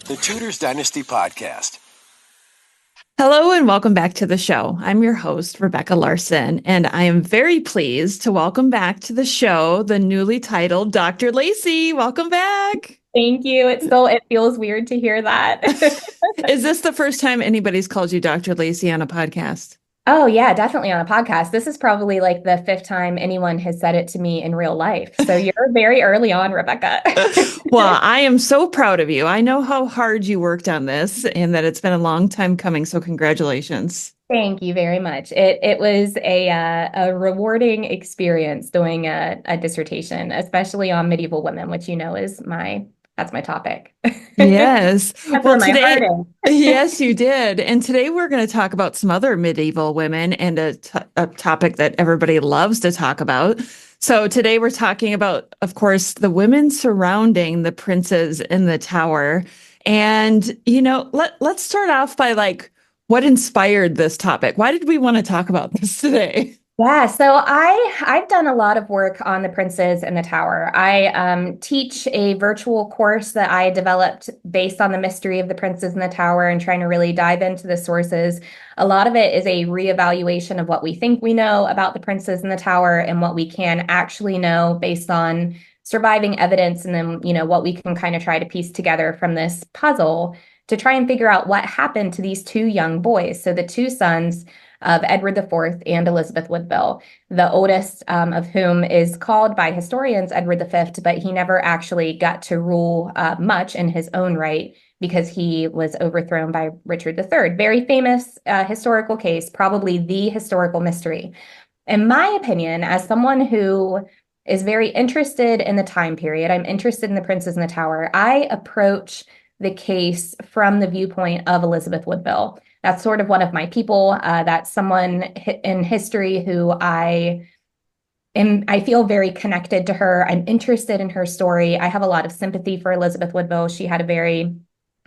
The Tudors Dynasty Podcast. Hello and welcome back to the show. I'm your host, Rebecca Larson, and I am very pleased to welcome back to the show the newly titled Dr. Lacey. Welcome back. Thank you. It feels weird to hear that. Is this the first time anybody's called you Dr. Lacey on a podcast? Oh, yeah, definitely on a podcast. This is probably like the fifth time anyone has said it to me in real life. So you're very early on, Rebecca. Well, I am so proud of you. I know how hard you worked on this and that it's been a long time coming. So congratulations. Thank you very much. It was a rewarding experience doing a dissertation, especially on medieval women, which that's my topic. Yes. That's Well, where my heart is. yes, you did. And today we're going to talk about some other medieval women and a topic that everybody loves to talk about. So today we're talking about, of course, the women surrounding the princes in the tower. And, let's start off by what inspired this topic? Why did we want to talk about this today? Yeah, so I've done a lot of work on the princes in the tower. I teach a virtual course that I developed based on the mystery of the princes in the tower and trying to really dive into the sources. A lot of it is a reevaluation of what we think we know about the princes in the tower and what we can actually know based on surviving evidence, and then what we can kind of try to piece together from this puzzle to try and figure out what happened to these two young boys. So the two sons of Edward IV and Elizabeth Woodville, the oldest of whom is called by historians Edward V, but he never actually got to rule much in his own right because he was overthrown by Richard III. Very famous historical case, probably the historical mystery. In my opinion, as someone who is very interested in the time period, I'm interested in the princes in the tower, I approach the case from the viewpoint of Elizabeth Woodville. That's sort of one of my people. That's someone in history who I feel very connected to her. I'm interested in her story. I have a lot of sympathy for Elizabeth Woodville. She had a very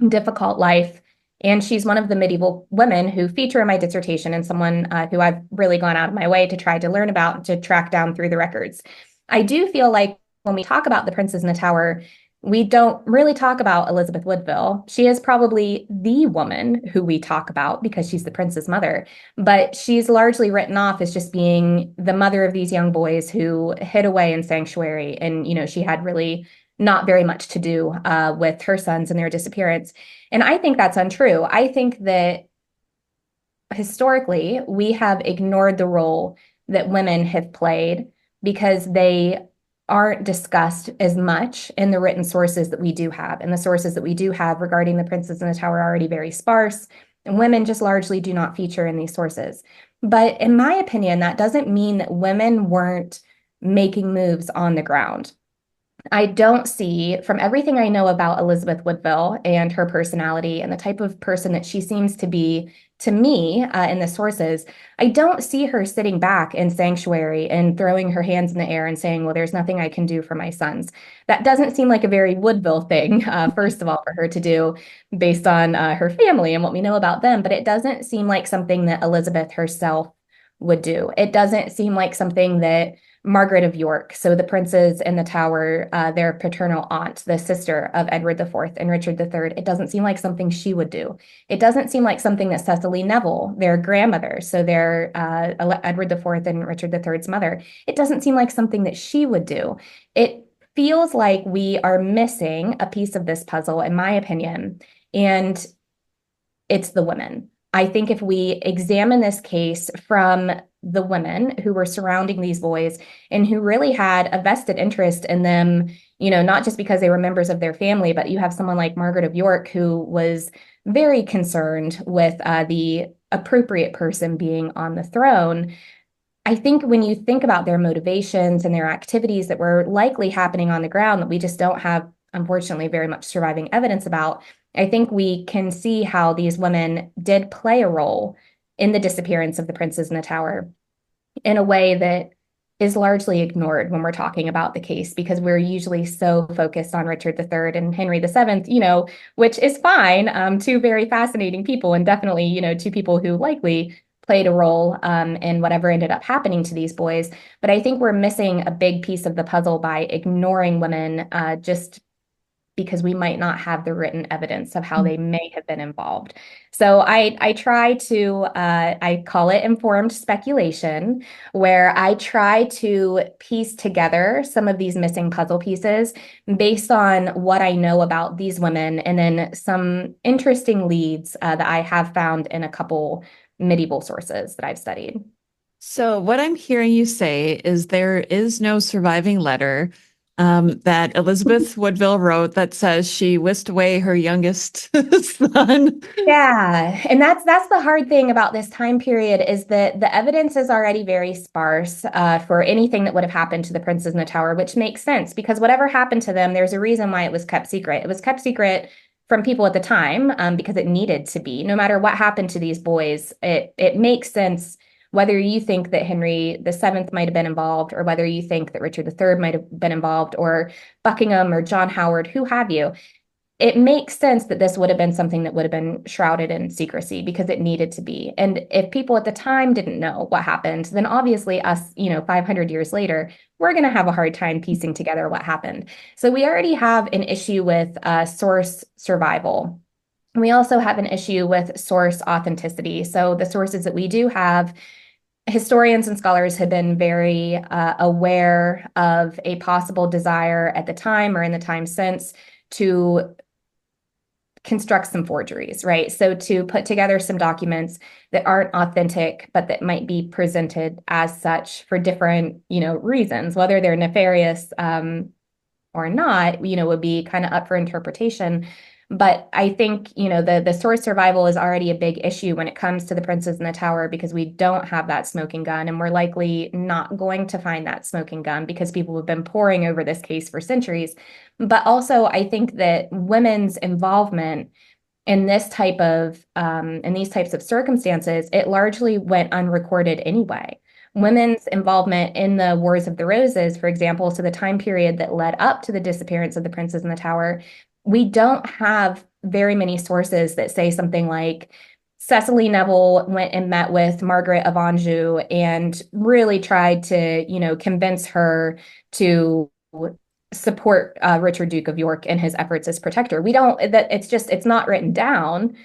difficult life, and she's one of the medieval women who feature in my dissertation and someone who I've really gone out of my way to try to learn about, to track down through the records. I do feel like when we talk about the princes in the tower, we don't really talk about Elizabeth Woodville. She is probably the woman who we talk about because she's the prince's mother, but she's largely written off as just being the mother of these young boys who hid away in sanctuary. And, she had really not very much to do with her sons and their disappearance. And I think that's untrue. I think that historically, we have ignored the role that women have played because they aren't discussed as much in the written sources that we do have. And the sources that we do have regarding the princes in the tower are already very sparse, and women just largely do not feature in these sources. But in my opinion, that doesn't mean that women weren't making moves on the ground. I don't see, from everything I know about Elizabeth Woodville and her personality and the type of person that she seems to be to me in the sources, I don't see her sitting back in sanctuary and throwing her hands in the air and saying, well, there's nothing I can do for my sons. That doesn't seem like a very Woodville thing, first of all, for her to do based on her family and what we know about them. But it doesn't seem like something that Elizabeth herself would do. It doesn't seem like something that Margaret of York, so the princes in the tower, their paternal aunt, the sister of Edward IV and Richard III, it doesn't seem like something she would do. It doesn't seem like something that Cecily Neville, their grandmother, so their Edward IV and Richard III's mother, it doesn't seem like something that she would do. It feels like we are missing a piece of this puzzle, in my opinion, and it's the women. I think if we examine this case from the women who were surrounding these boys and who really had a vested interest in them, not just because they were members of their family, but you have someone like Margaret of York who was very concerned with the appropriate person being on the throne. I think when you think about their motivations and their activities that were likely happening on the ground that we just don't have, unfortunately, very much surviving evidence about, I think we can see how these women did play a role in the disappearance of the princes in the tower in a way that is largely ignored when we're talking about the case, because we're usually so focused on Richard III and Henry VII, which is fine, two very fascinating people, and definitely, two people who likely played a role in whatever ended up happening to these boys. But I think we're missing a big piece of the puzzle by ignoring women just because we might not have the written evidence of how they may have been involved. So I try to, I call it informed speculation, where I try to piece together some of these missing puzzle pieces based on what I know about these women, and then some interesting leads that I have found in a couple medieval sources that I've studied. So what I'm hearing you say is there is no surviving letter that Elizabeth Woodville wrote that says she whisked away her youngest son. Yeah, and that's the hard thing about this time period, is that the evidence is already very sparse for anything that would have happened to the princes in the tower, which makes sense because whatever happened to them, there's a reason why it was kept secret. It was kept secret from people at the time because it needed to be. No matter what happened to these boys, it makes sense whether you think that Henry the Seventh might have been involved, or whether you think that Richard III might have been involved, or Buckingham or John Howard, who have you. It makes sense that this would have been something that would have been shrouded in secrecy because it needed to be. And if people at the time didn't know what happened, then obviously us, 500 years later, we're going to have a hard time piecing together what happened. So we already have an issue with source survival. We also have an issue with source authenticity. So the sources that we do have, historians and scholars have been very aware of a possible desire at the time or in the time since to construct some forgeries, right? So to put together some documents that aren't authentic, but that might be presented as such for different, reasons, whether they're nefarious or not, would be kind of up for interpretation. But I think, the source survival is already a big issue when it comes to the princes in the tower, because we don't have that smoking gun, and we're likely not going to find that smoking gun because people have been poring over this case for centuries. But also, I think that women's involvement in this type of in these types of circumstances, it largely went unrecorded anyway. Women's involvement in the Wars of the Roses, for example, so the time period that led up to the disappearance of the princes in the tower, we don't have very many sources that say something like Cecily Neville went and met with Margaret of Anjou and really tried to, convince her to support Richard, Duke of York in his efforts as protector. We don't, that it's not written down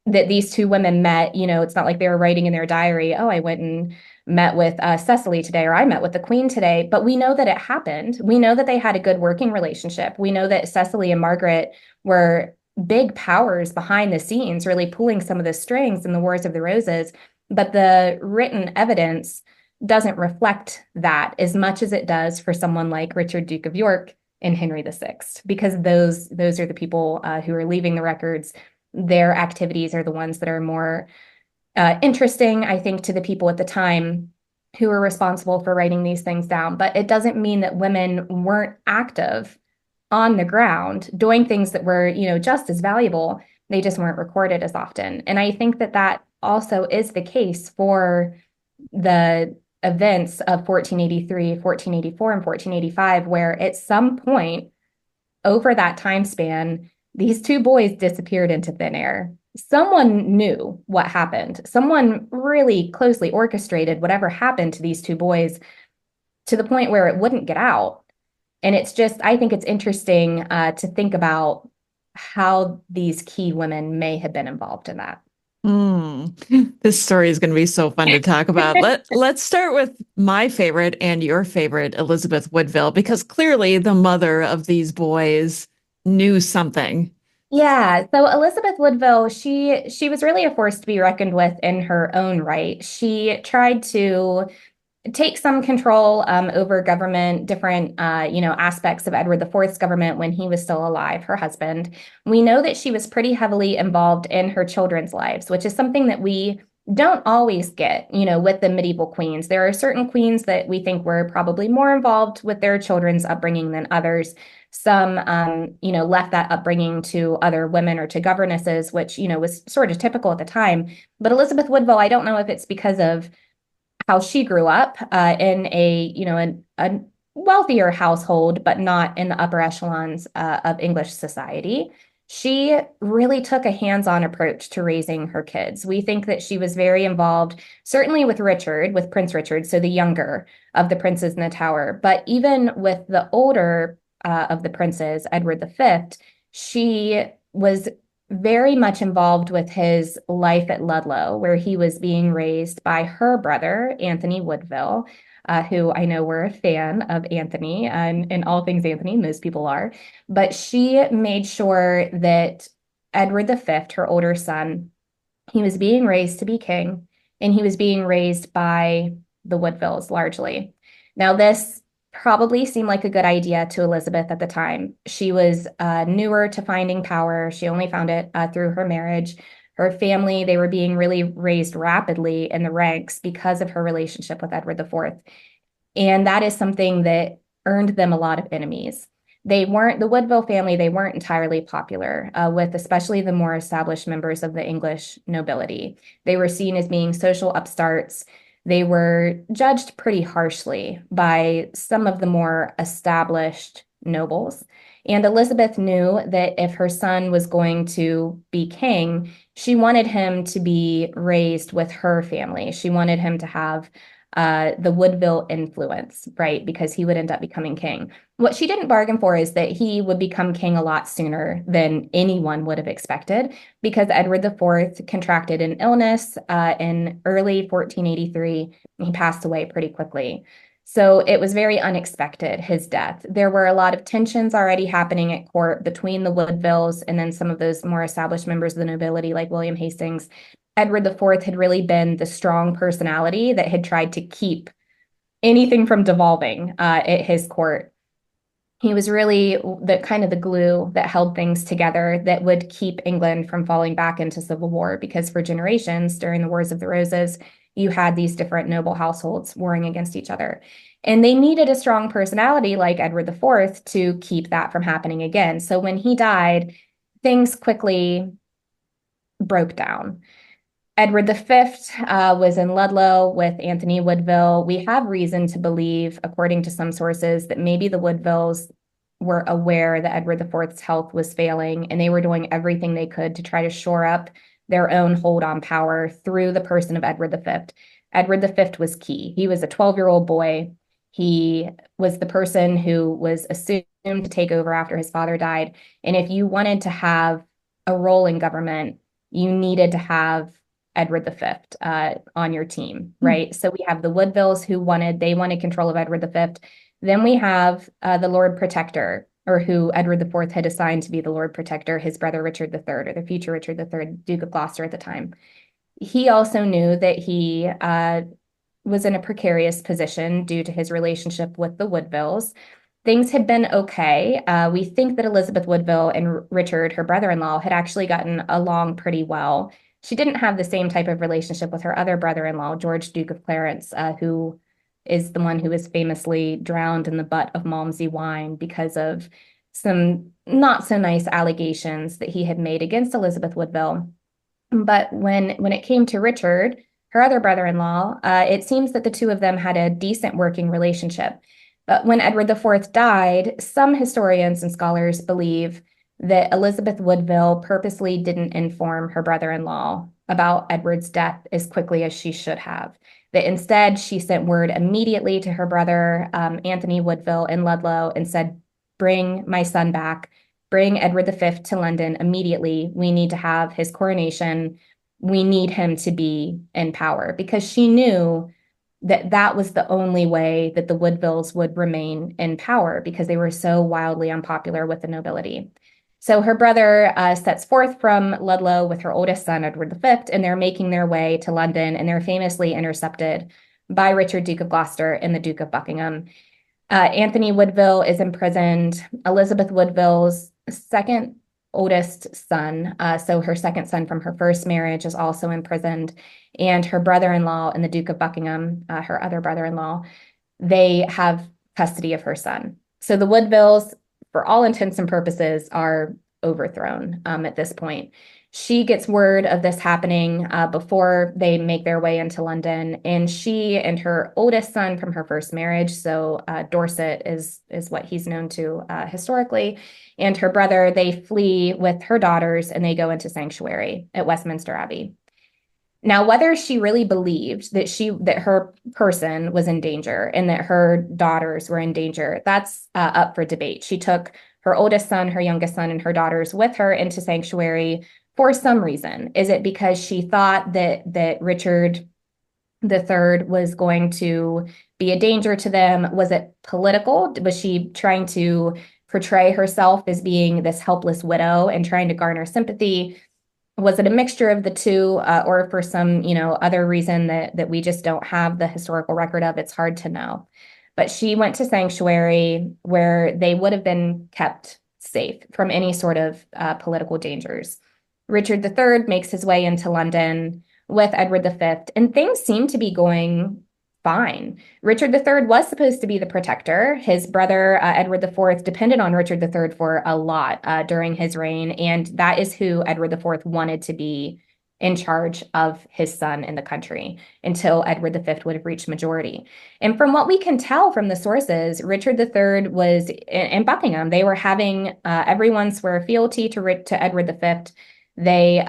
that these two women met. It's not like they were writing in their diary, oh, I went and met with Cecily today, or I met with the Queen today. But we know that it happened. We know that they had a good working relationship. We know that Cecily and Margaret were big powers behind the scenes, really pulling some of the strings in the Wars of the Roses. But the written evidence doesn't reflect that as much as it does for someone like Richard, Duke of York and Henry VI, because those are the people who are leaving the records. Their activities are the ones that are more interesting, I think, to the people at the time who were responsible for writing these things down. But it doesn't mean that women weren't active on the ground doing things that were, just as valuable. They just weren't recorded as often. And I think that that also is the case for the events of 1483, 1484, and 1485, where at some point over that time span, these two boys disappeared into thin air. Someone knew what happened. Someone really closely orchestrated whatever happened to these two boys to the point where it wouldn't get out. And it's just, I think it's interesting to think about how these key women may have been involved in that. This story is going to be so fun to talk about. Let's start with my favorite and your favorite, Elizabeth Woodville, because clearly the mother of these boys knew something. Yeah, so Elizabeth Woodville, she was really a force to be reckoned with in her own right. She tried to take some control over government, different aspects of Edward IV's government when he was still alive, her husband. We know that she was pretty heavily involved in her children's lives, which is something that we don't always get, with the medieval queens. There are certain queens that we think were probably more involved with their children's upbringing than others. Some, left that upbringing to other women or to governesses, which, was sort of typical at the time. But Elizabeth Woodville, I don't know if it's because of how she grew up in a wealthier household, but not in the upper echelons of English society. She really took a hands-on approach to raising her kids. We think that she was very involved, certainly with Prince Richard, so the younger of the princes in the tower, but even with the older of the princes, Edward V, she was very much involved with his life at Ludlow, where he was being raised by her brother, Anthony Woodville, who I know we're a fan of Anthony and all things Anthony, most people are. But she made sure that Edward V, her older son, he was being raised to be king, and he was being raised by the Woodvilles largely. Now, this probably seemed like a good idea to Elizabeth at the time. She was newer to finding power. She only found it through her marriage. Her family, they were being really raised rapidly in the ranks because of her relationship with Edward IV. And that is something that earned them a lot of enemies. They weren't, the Woodville family, they weren't entirely popular with especially the more established members of the English nobility. They were seen as being social upstarts. They were judged pretty harshly by some of the more established nobles. And Elizabeth knew that if her son was going to be king, she wanted him to be raised with her family. She wanted him to have the Woodville influence, right? Because he would end up becoming king. What she didn't bargain for is that he would become king a lot sooner than anyone would have expected, because Edward IV contracted an illness in early 1483. He passed away pretty quickly. So it was very unexpected, his death. There were a lot of tensions already happening at court between the Woodvilles and then some of those more established members of the nobility, like William Hastings. Edward IV had really been the strong personality that had tried to keep anything from devolving at his court. He was really the kind of the glue that held things together that would keep England from falling back into civil war, because for generations during the Wars of the Roses, you had these different noble households warring against each other. And they needed a strong personality like Edward IV to keep that from happening again. So when he died, things quickly broke down. Edward V was in Ludlow with Anthony Woodville. We have reason to believe, according to some sources, that maybe the Woodvilles were aware that Edward IV's health was failing, and they were doing everything they could to try to shore up their own hold on power through the person of Edward V. Edward V was key. He was a 12-year-old boy. He was the person who was assumed to take over after his father died. And if you wanted to have a role in government, you needed to have Edward V on your team, right? So we have the Woodvilles who wanted control of Edward V. Then we have the Lord Protector, or who Edward IV had assigned to be the Lord Protector, his brother Richard III, or the future Richard III, Duke of Gloucester at the time. He also knew that he was in a precarious position due to his relationship with the Woodvilles. Things had been okay. We think that Elizabeth Woodville and Richard, her brother-in-law, had actually gotten along pretty well. She didn't have the same type of relationship with her other brother-in-law, George, Duke of Clarence, who is the one who was famously drowned in the butt of Malmsey wine because of some not so nice allegations that he had made against Elizabeth Woodville. But when it came to Richard, her other brother-in-law, it seems that the two of them had a decent working relationship. But when Edward IV died, some historians and scholars believe that Elizabeth Woodville purposely didn't inform her brother-in-law about Edward's death as quickly as she should have. That instead, she sent word immediately to her brother, Anthony Woodville in Ludlow, and said, "Bring my son back. Bring Edward V to London immediately. We need to have his coronation. We need him to be in power," because she knew that that was the only way that the Woodvilles would remain in power, because they were so wildly unpopular with the nobility. So her brother sets forth from Ludlow with her oldest son, Edward V, and they're making their way to London, and they're famously intercepted by Richard, Duke of Gloucester, and the Duke of Buckingham. Anthony Woodville is imprisoned. Elizabeth Woodville's second oldest son, so her second son from her first marriage, is also imprisoned. And her brother-in-law and the Duke of Buckingham, her other brother-in-law, they have custody of her son. So the Woodvilles, for all intents and purposes, are overthrown at this point. She gets word of this happening before they make their way into London, and she and her oldest son from her first marriage, so Dorset is what he's known to historically, and her brother, they flee with her daughters, and they go into sanctuary at Westminster Abbey. Now, whether she really believed that her person was in danger and that her daughters were in danger, that's up for debate. She took her oldest son, her youngest son, and her daughters with her into sanctuary for some reason. Is it because she thought that Richard III was going to be a danger to them? Was it political? Was she trying to portray herself as being this helpless widow and trying to garner sympathy? Was it a mixture of the two, or for some, other reason that we just don't have the historical record of? It's hard to know. But she went to sanctuary where they would have been kept safe from any sort of political dangers. Richard III makes his way into London with Edward V, and things seem to be going fine. Richard III was supposed to be the protector. His brother, Edward IV, depended on Richard III for a lot during his reign, and that is who Edward IV wanted to be in charge of his son in the country until Edward V would have reached majority. And from what we can tell from the sources, Richard III was in Buckingham. They were having everyone swear fealty to Edward V. They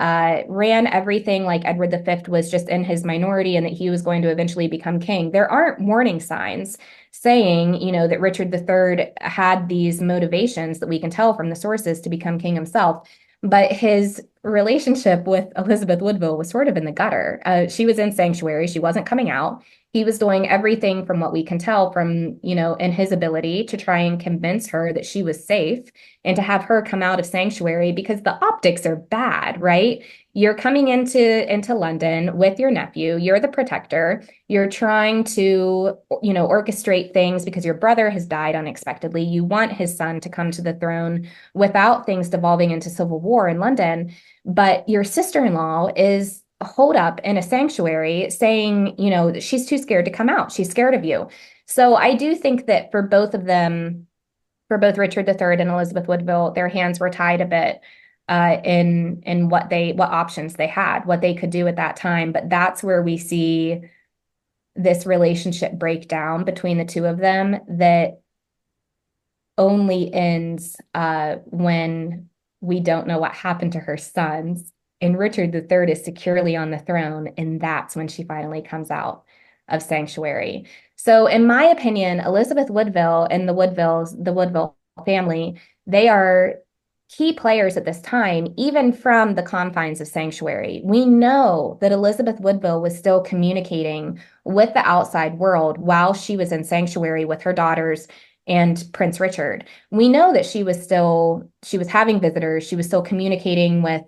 ran everything like Edward V was just in his minority and that he was going to eventually become king. There aren't warning signs saying, that Richard III had these motivations that we can tell from the sources to become king himself. But his relationship with Elizabeth Woodville was sort of in the gutter. She was in sanctuary. She wasn't coming out. He was doing everything from what we can tell from, in his ability to try and convince her that she was safe and to have her come out of sanctuary, because the optics are bad, right? You're coming into London with your nephew. You're the protector. You're trying to, orchestrate things because your brother has died unexpectedly. You want his son to come to the throne without things devolving into civil war in London. But your sister-in-law is holed up in a sanctuary saying, that she's too scared to come out. She's scared of you. So I do think that for both of them, for both Richard III and Elizabeth Woodville, their hands were tied a bit in what options they had, what they could do at that time. But that's where we see this relationship break down between the two of them that only ends when we don't know what happened to her sons. And Richard III is securely on the throne, and that's when she finally comes out of sanctuary. So in my opinion, Elizabeth Woodville and the Woodville family, they are key players at this time, even from the confines of sanctuary. We know that Elizabeth Woodville was still communicating with the outside world while she was in sanctuary with her daughters and Prince Richard. We know that she was having visitors. She was still communicating with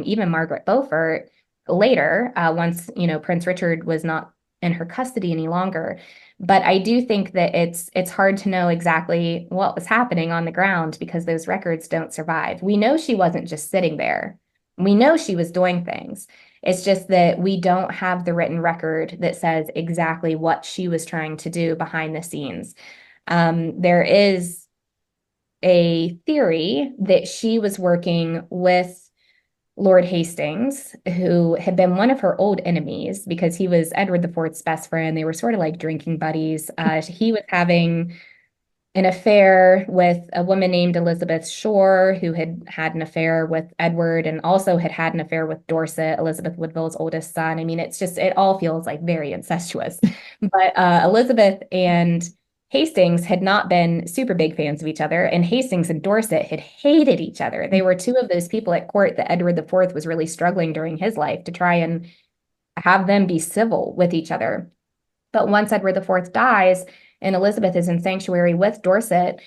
even Margaret Beaufort later, once, Prince Richard was not in her custody any longer. But I do think that it's hard to know exactly what was happening on the ground because those records don't survive. We know she wasn't just sitting there. We know she was doing things. It's just that we don't have the written record that says exactly what she was trying to do behind the scenes. There is a theory that she was working with Lord Hastings, who had been one of her old enemies because he was Edward IV's best friend. They were sort of like drinking buddies. He was having an affair with a woman named Elizabeth Shore, who had had an affair with Edward and also had an affair with Dorset, Elizabeth Woodville's oldest son. I mean, it all feels like very incestuous. But Elizabeth and Hastings had not been super big fans of each other, and Hastings and Dorset had hated each other. They were two of those people at court that Edward IV was really struggling during his life to try and have them be civil with each other. But once Edward IV dies and Elizabeth is in sanctuary with Dorset,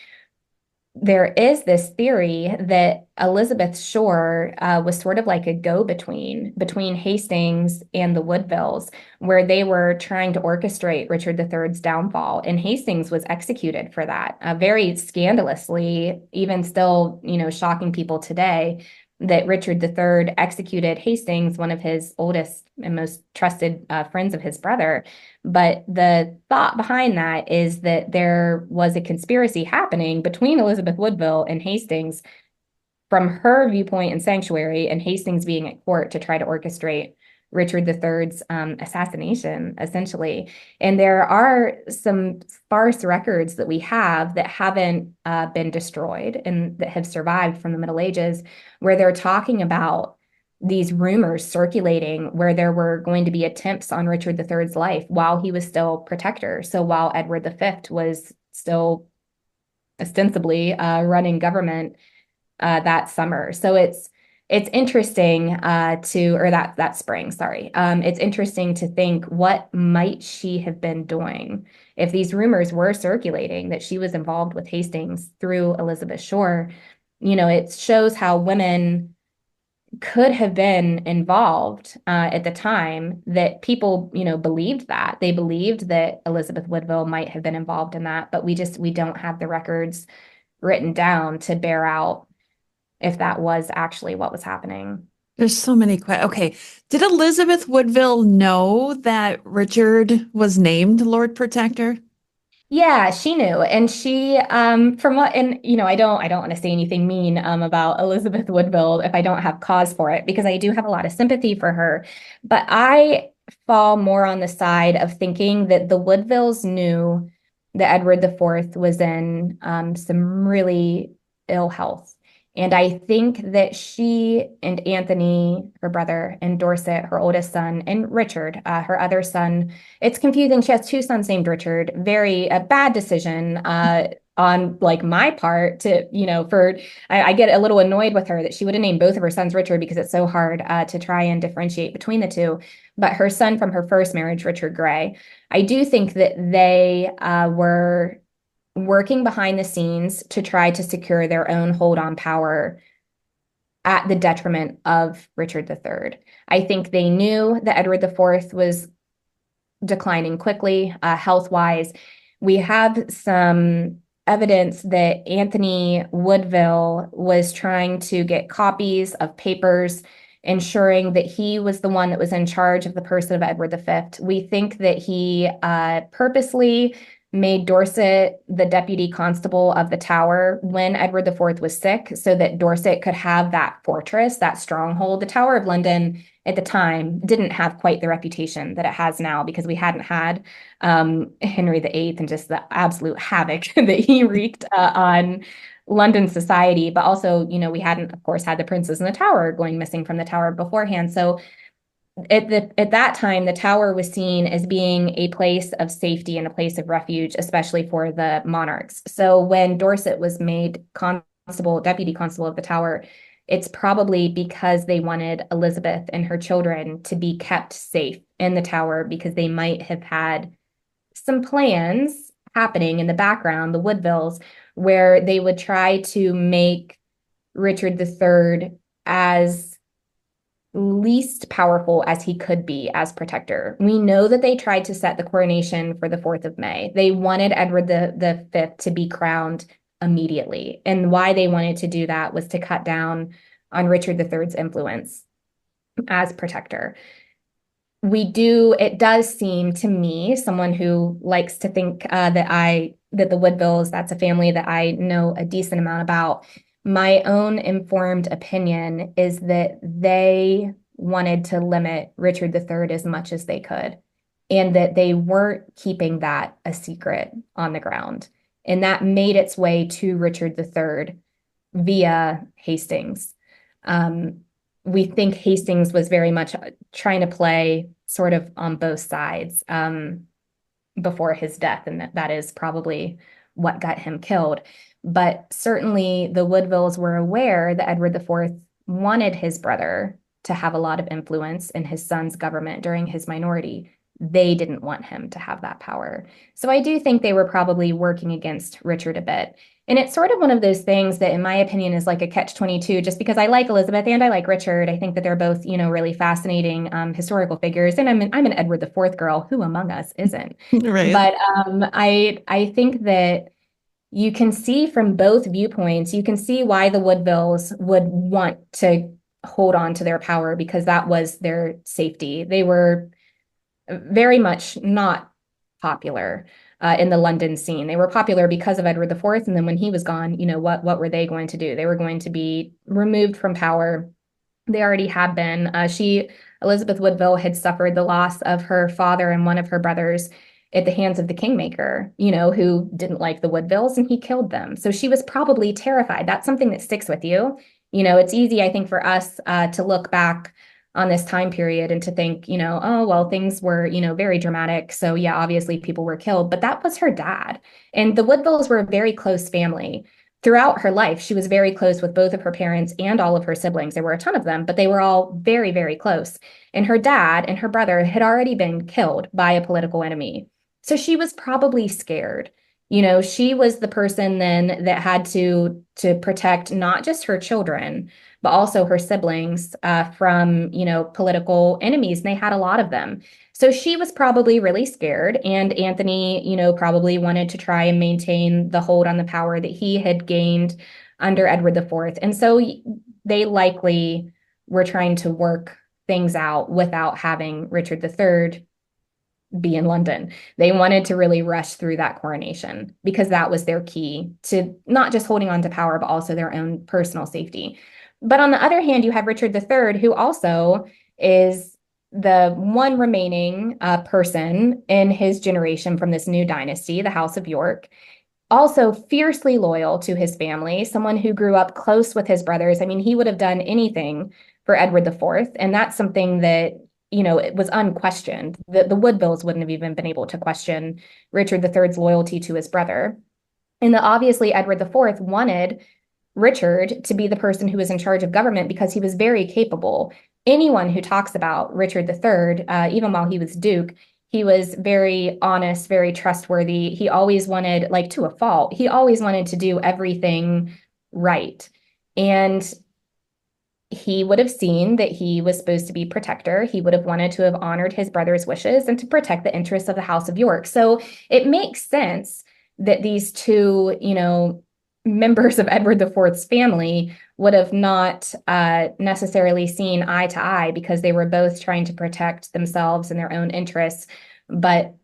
there is this theory that Elizabeth Shore was sort of like a go-between between Hastings and the Woodvilles, where they were trying to orchestrate Richard III's downfall, and Hastings was executed for that, very scandalously, even still, shocking people today, that Richard III executed Hastings, one of his oldest and most trusted friends of his brother. But the thought behind that is that there was a conspiracy happening between Elizabeth Woodville and Hastings from her viewpoint in sanctuary, and Hastings being at court to try to orchestrate Richard III's assassination, essentially. And there are some sparse records that we have that haven't been destroyed and that have survived from the Middle Ages, where they're talking about these rumors circulating where there were going to be attempts on Richard III's life while he was still protector. So while Edward V was still ostensibly running government that summer. So it's interesting or that spring, sorry. It's interesting to think, what might she have been doing if these rumors were circulating that she was involved with Hastings through Elizabeth Shore. It shows how women could have been involved at the time, that people, believed that. They believed that Elizabeth Woodville might have been involved in that, but we don't have the records written down to bear out if that was actually what was happening. There's so many questions. Okay. Did Elizabeth Woodville know that Richard was named Lord Protector? Yeah, she knew. And she, from what, and I don't want to say anything mean about Elizabeth Woodville if I don't have cause for it, because I do have a lot of sympathy for her. But I fall more on the side of thinking that the Woodvilles knew that Edward IV was in some really ill health. And I think that she and Anthony, her brother, and Dorset, her oldest son, and Richard, her other son, it's confusing. She has two sons named Richard. Very a bad decision on like my part to, I get a little annoyed with her that she would have named both of her sons Richard, because it's so hard to try and differentiate between the two. But her son from her first marriage, Richard Grey, I do think that they were working behind the scenes to try to secure their own hold on power at the detriment of Richard III. I think they knew that Edward IV was declining quickly, health-wise. We have some evidence that Anthony Woodville was trying to get copies of papers ensuring that he was the one that was in charge of the person of Edward V. We think that he purposely made Dorset the deputy constable of the Tower when Edward IV was sick, so that Dorset could have that fortress, that stronghold. The Tower of London at the time didn't have quite the reputation that it has now, because we hadn't had Henry VIII and just the absolute havoc that he wreaked on London society. But also, we hadn't, of course, had the princes in the Tower going missing from the Tower beforehand. So at that time, the Tower was seen as being a place of safety and a place of refuge, especially for the monarchs. So when Dorset was made deputy constable of the Tower, it's probably because they wanted Elizabeth and her children to be kept safe in the Tower, because they might have had some plans happening in the background, the Woodvilles, where they would try to make Richard III as least powerful as he could be as protector. We know that they tried to set the coronation for the 4th of May. They wanted Edward V to be crowned immediately. And why they wanted to do that was to cut down on Richard III's influence as protector. It does seem to me, someone who likes to think that the Woodvilles, that's a family that I know a decent amount about. My own informed opinion is that they wanted to limit Richard III as much as they could, and that they weren't keeping that a secret on the ground. And that made its way to Richard III via Hastings. We think Hastings was very much trying to play sort of on both sides before his death, and that is probably what got him killed. But certainly the Woodvilles were aware that Edward IV wanted his brother to have a lot of influence in his son's government during his minority. They didn't want him to have that power. So I do think they were probably working against Richard a bit. And it's sort of one of those things that, in my opinion, is like a catch-22, just because I like Elizabeth and I like Richard. I think that they're both, really fascinating historical figures. And I'm an Edward IV girl. Who among us isn't? Right. But I think that you can see from both viewpoints, you can see why the Woodvilles would want to hold on to their power, because that was their safety. They were very much not popular in the London scene. They were popular because of Edward IV. And then when he was gone, what were they going to do? They were going to be removed from power. They already had been. Elizabeth Woodville had suffered the loss of her father and one of her brothers at the hands of the Kingmaker, who didn't like the Woodvilles, and he killed them. So she was probably terrified. That's something that sticks with you. It's easy, I think, for us to look back on this time period and to think, oh, well, things were, very dramatic. So yeah, obviously people were killed, but that was her dad. And the Woodvilles were a very close family. Throughout her life, she was very close with both of her parents and all of her siblings. There were a ton of them, but they were all very, very close. And her dad and her brother had already been killed by a political enemy. So she was probably scared. She was the person then that had to protect not just her children, but also her siblings from, political enemies. And they had a lot of them. So she was probably really scared. And Anthony, probably wanted to try and maintain the hold on the power that he had gained under Edward IV. And so they likely were trying to work things out without having Richard III be in London. They wanted to really rush through that coronation because that was their key to not just holding on to power, but also their own personal safety. But on the other hand, you have Richard III, who also is the one remaining person in his generation from this new dynasty, the House of York, also fiercely loyal to his family, someone who grew up close with his brothers. I mean, he would have done anything for Edward IV, and that's something that it was unquestioned. The Woodvilles wouldn't have even been able to question Richard III's loyalty to his brother. And obviously Edward IV wanted Richard to be the person who was in charge of government because he was very capable. Anyone who talks about Richard III, even while he was Duke, he was very honest, very trustworthy. He always wanted, like to a fault, he always wanted to do everything right. And he would have seen that he was supposed to be protector. He would have wanted to have honored his brother's wishes and to protect the interests of the House of York. So it makes sense that these two, members of Edward IV's family would have not necessarily seen eye to eye because they were both trying to protect themselves and their own interests. But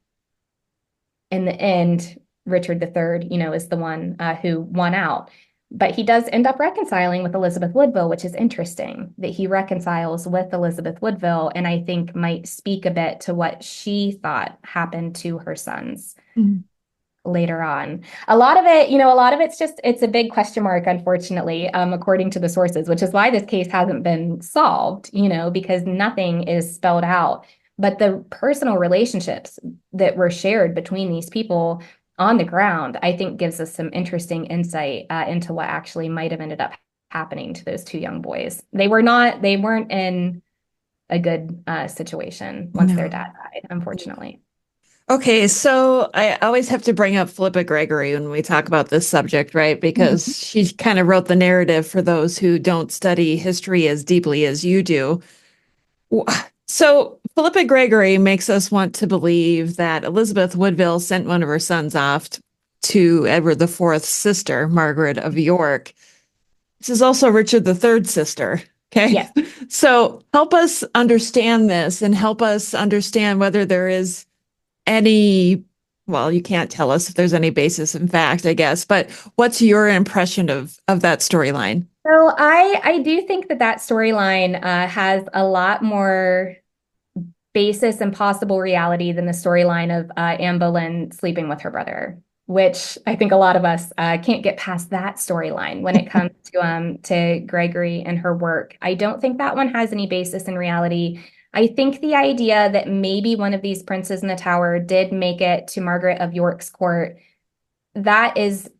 in the end, Richard III, is the one who won out. But he does end up reconciling with Elizabeth Woodville, which is interesting that he reconciles with Elizabeth Woodville, and I think might speak a bit to what she thought happened to her sons later on. A lot of it's a big question mark, unfortunately, according to the sources, which is why this case hasn't been solved, because nothing is spelled out. But the personal relationships that were shared between these people on the ground, I think gives us some interesting insight into what actually might have ended up happening to those two young boys. They weren't in a good situation once their dad died, unfortunately. Okay, so I always have to bring up Philippa Gregory when we talk about this subject, right? Because she kind of wrote the narrative for those who don't study history as deeply as you do. So Philippa Gregory makes us want to believe that Elizabeth Woodville sent one of her sons off to Edward IV's sister, Margaret of York. This is also Richard III's sister. Okay. Yes. So help us understand this and help us understand whether there is any, well, you can't tell us if there's any basis in fact, I guess, but what's your impression of that storyline? So I do think that storyline has a lot more basis and possible reality than the storyline of Anne Boleyn sleeping with her brother, which I think a lot of us can't get past that storyline when it comes to Gregory and her work. I don't think that one has any basis in reality. I think the idea that maybe one of these princes in the Tower did make it to Margaret of York's court, that is,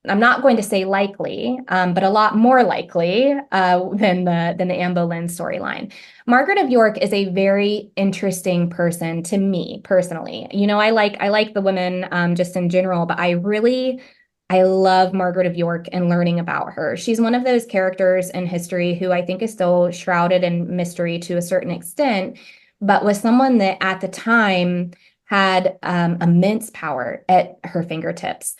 I'm not going to say likely, but a lot more likely than the Anne Boleyn storyline. Margaret of York is a very interesting person to me personally. I like the women just in general, but I love Margaret of York and learning about her. She's one of those characters in history who I think is still shrouded in mystery to a certain extent, but was someone that at the time had immense power at her fingertips.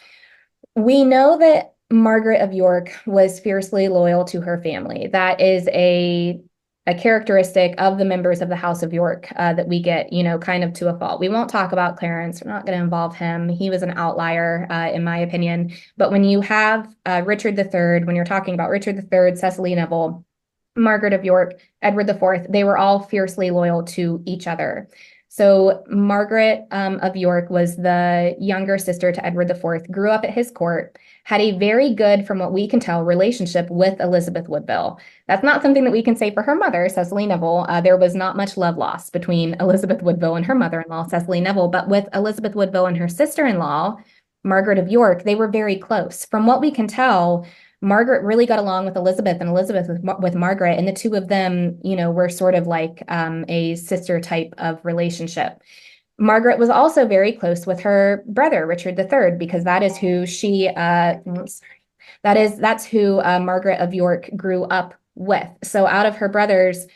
We know that Margaret of York was fiercely loyal to her family. That is a characteristic of the members of the House of York that we get, kind of to a fault. We won't talk about Clarence. We're not going to involve him. He was an outlier, in my opinion. But when you have Richard III, when you're talking about Richard III, Cecily Neville, Margaret of York, Edward IV, they were all fiercely loyal to each other. So Margaret of York was the younger sister to Edward IV, grew up at his court, had a very good, from what we can tell, relationship with Elizabeth Woodville. That's not something that we can say for her mother, Cecily Neville. There was not much love lost between Elizabeth Woodville and her mother-in-law, Cecily Neville, but with Elizabeth Woodville and her sister-in-law, Margaret of York, they were very close. From what we can tell, Margaret really got along with Elizabeth and Elizabeth with Margaret, and the two of them, were sort of like a sister type of relationship. Margaret was also very close with her brother, Richard III, because that is who that's who Margaret of York grew up with. So out of her brothers,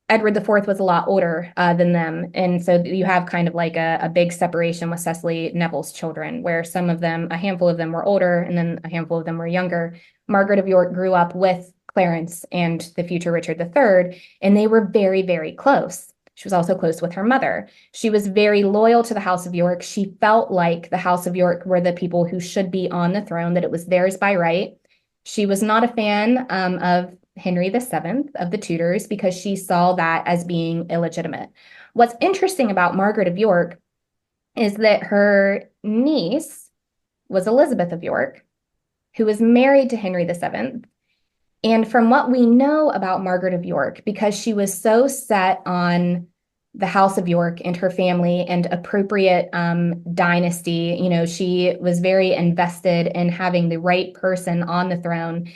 Edward IV was a lot older than them. And so you have kind of like a big separation with Cecily Neville's children, where a handful of them were older, and then a handful of them were younger. Margaret of York grew up with Clarence and the future Richard III, and they were very, very close. She was also close with her mother. She was very loyal to the House of York. She felt like the House of York were the people who should be on the throne, that it was theirs by right. She was not a fan of Henry VII of the Tudors because she saw that as being illegitimate. What's interesting about Margaret of York is that her niece was Elizabeth of York, who was married to Henry VII. And from what we know about Margaret of York, because she was so set on the House of York and her family and appropriate dynasty, she was very invested in having the right person on the throne,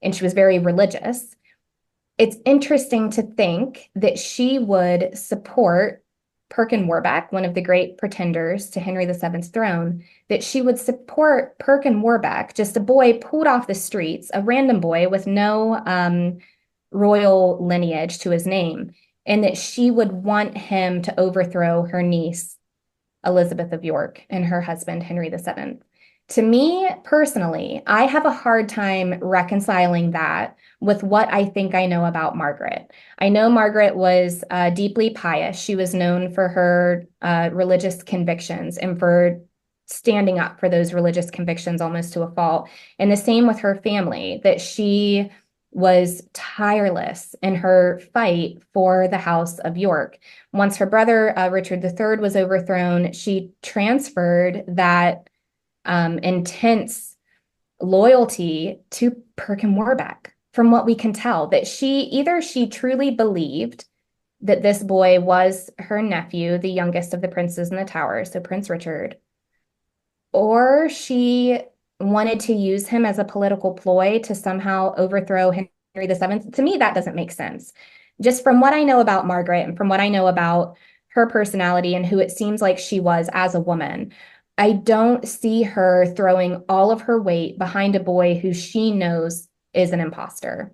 and she was very religious. It's interesting to think that she would support Perkin Warbeck, one of the great pretenders to Henry VII's throne, that she would support Perkin Warbeck, just a boy pulled off the streets, a random boy with no royal lineage to his name, and that she would want him to overthrow her niece, Elizabeth of York, and her husband, Henry VII. To me, personally, I have a hard time reconciling that with what I think I know about Margaret. I know Margaret was deeply pious. She was known for her religious convictions and for standing up for those religious convictions almost to a fault. And the same with her family, that she was tireless in her fight for the House of York. Once her brother, Richard III, was overthrown, she transferred that intense loyalty to Perkin Warbeck, from what we can tell, that she truly believed that this boy was her nephew, the youngest of the princes in the Tower, so Prince Richard, or she wanted to use him as a political ploy to somehow overthrow Henry VII. To me, that doesn't make sense. Just from what I know about Margaret and from what I know about her personality and who it seems like she was as a woman, I don't see her throwing all of her weight behind a boy who she knows is an imposter.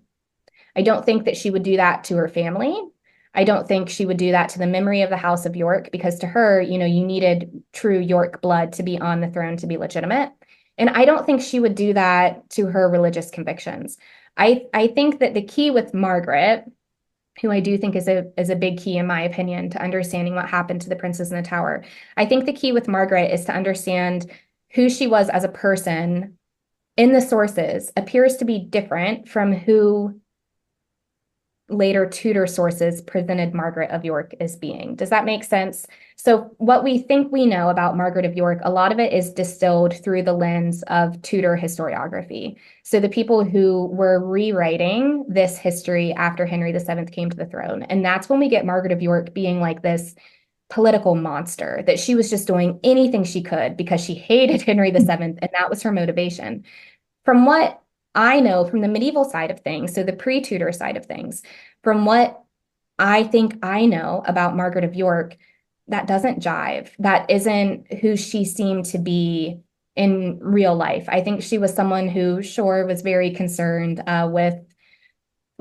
I don't think that she would do that to her family. I don't think she would do that to the memory of the House of York, because to her, you needed true York blood to be on the throne to be legitimate. And I don't think she would do that to her religious convictions. I think that the key with Margaret, who I do think is a big key, in my opinion, to understanding what happened to the princes in the Tower. I think the key with Margaret is to understand who she was as a person in the sources appears to be different from who later Tudor sources presented Margaret of York as being. Does that make sense? So what we think we know about Margaret of York, a lot of it is distilled through the lens of Tudor historiography. So the people who were rewriting this history after Henry VII came to the throne. And that's when we get Margaret of York being like this political monster, that she was just doing anything she could because she hated Henry VII, and that was her motivation. From what I know from the medieval side of things, so the pre-Tudor side of things, from what I think I know about Margaret of York, that doesn't jive. That isn't who she seemed to be in real life. I think she was someone who, sure, was very concerned with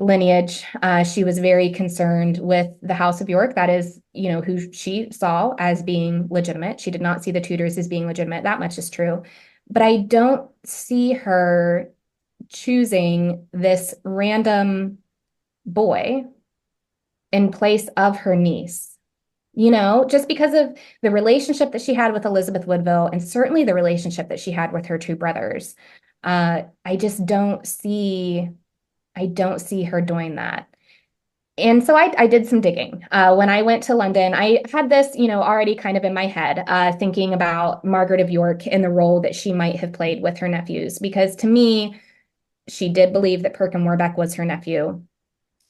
lineage. She was very concerned with the House of York. That is, who she saw as being legitimate. She did not see the Tudors as being legitimate. That much is true. But I don't see her choosing this random boy in place of her niece, just because of the relationship that she had with Elizabeth Woodville, and certainly the relationship that she had with her two brothers. I don't see her doing that. And so I did some digging. When I went to London, I had this, already kind of in my head, thinking about Margaret of York and the role that she might have played with her nephews, because to me, she did believe that Perkin Warbeck was her nephew.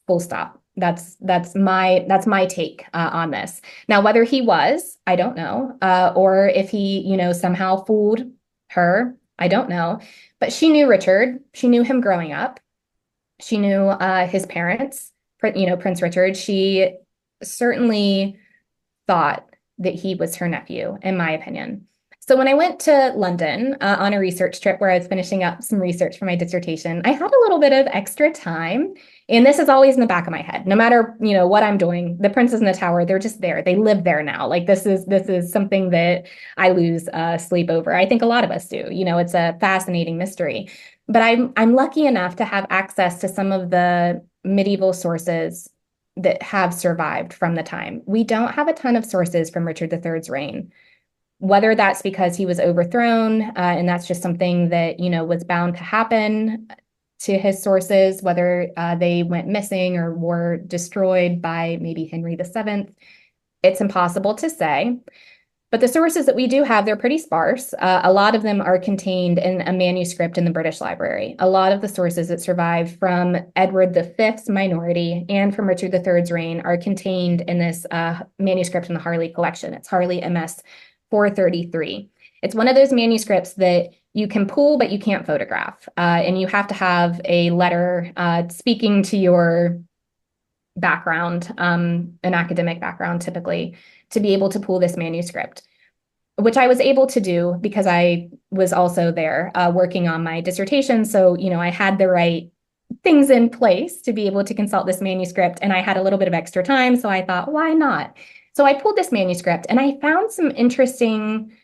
Full stop. That's my take on this. Now, whether he was, I don't know, or if he, somehow fooled her, I don't know. But she knew Richard. She knew him growing up. She knew his parents, Prince Richard. She certainly thought that he was her nephew, in my opinion. So when I went to London on a research trip where I was finishing up some research for my dissertation, I had a little bit of extra time. And this is always in the back of my head. No matter, what I'm doing, the princes in the tower, they're just there. They live there now. Like this is something that I lose sleep over. I think a lot of us do. It's a fascinating mystery. But I'm lucky enough to have access to some of the medieval sources that have survived from the time. We don't have a ton of sources from Richard III's reign, whether that's because he was overthrown, and that's just something that, was bound to happen to his sources, whether they went missing or were destroyed by maybe Henry VII. It's impossible to say. But the sources that we do have, they're pretty sparse. A lot of them are contained in a manuscript in the British Library. A lot of the sources that survive from Edward V's minority and from Richard III's reign are contained in this manuscript in the Harley collection. It's Harley MS 433. It's one of those manuscripts that you can pull, but you can't photograph. And you have to have a letter speaking to your background, an academic background typically, to be able to pull this manuscript, which I was able to do because I was also there working on my dissertation. So, I had the right things in place to be able to consult this manuscript, and I had a little bit of extra time. So I thought, why not? So I pulled this manuscript and I found some interesting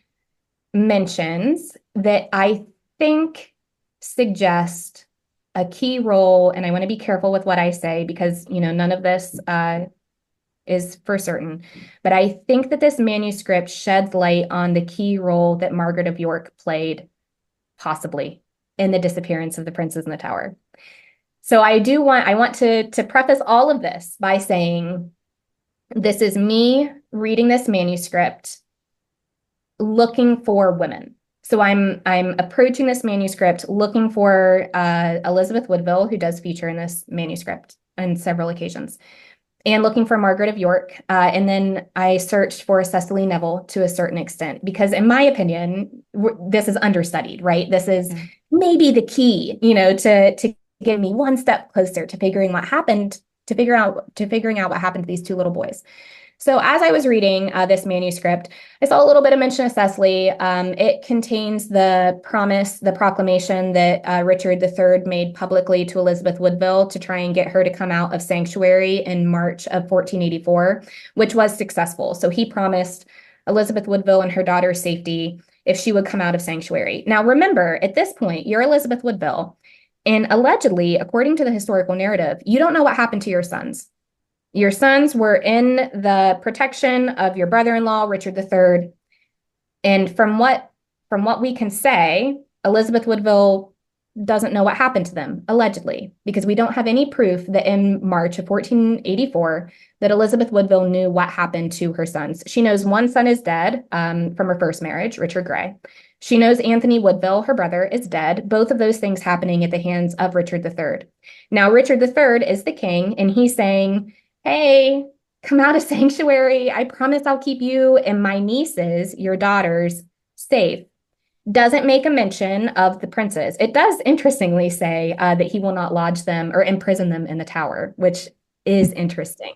mentions that I think suggest a key role. And I want to be careful with what I say because, none of this is for certain. But I think that this manuscript sheds light on the key role that Margaret of York played, possibly, in the disappearance of the princes in the tower. So I want to preface all of this by saying this is me reading this manuscript looking for women. So I'm approaching this manuscript looking for Elizabeth Woodville, who does feature in this manuscript on several occasions, and looking for Margaret of York. And then I searched for Cecily Neville to a certain extent, because in my opinion, this is understudied, right? This is maybe the key, to get me one step closer to figuring what happened, to figuring out what happened to these two little boys. So as I was reading this manuscript, I saw a little bit of mention of Cecily. It contains the proclamation that Richard III made publicly to Elizabeth Woodville to try and get her to come out of sanctuary in March of 1484, which was successful. So he promised Elizabeth Woodville and her daughter's safety if she would come out of sanctuary. Now, remember, at this point, you're Elizabeth Woodville, and allegedly, according to the historical narrative, you don't know what happened to your sons. Your sons were in the protection of your brother-in-law, Richard III. And from what we can say, Elizabeth Woodville doesn't know what happened to them, allegedly, because we don't have any proof that in March of 1484 that Elizabeth Woodville knew what happened to her sons. She knows one son is dead from her first marriage, Richard Grey. She knows Anthony Woodville, her brother, is dead. Both of those things happening at the hands of Richard III. Now, Richard III is the king, and he's saying, hey, come out of sanctuary. I promise I'll keep you and my nieces, your daughters, safe. Doesn't make a mention of the princes. It does interestingly say that he will not lodge them or imprison them in the tower, which is interesting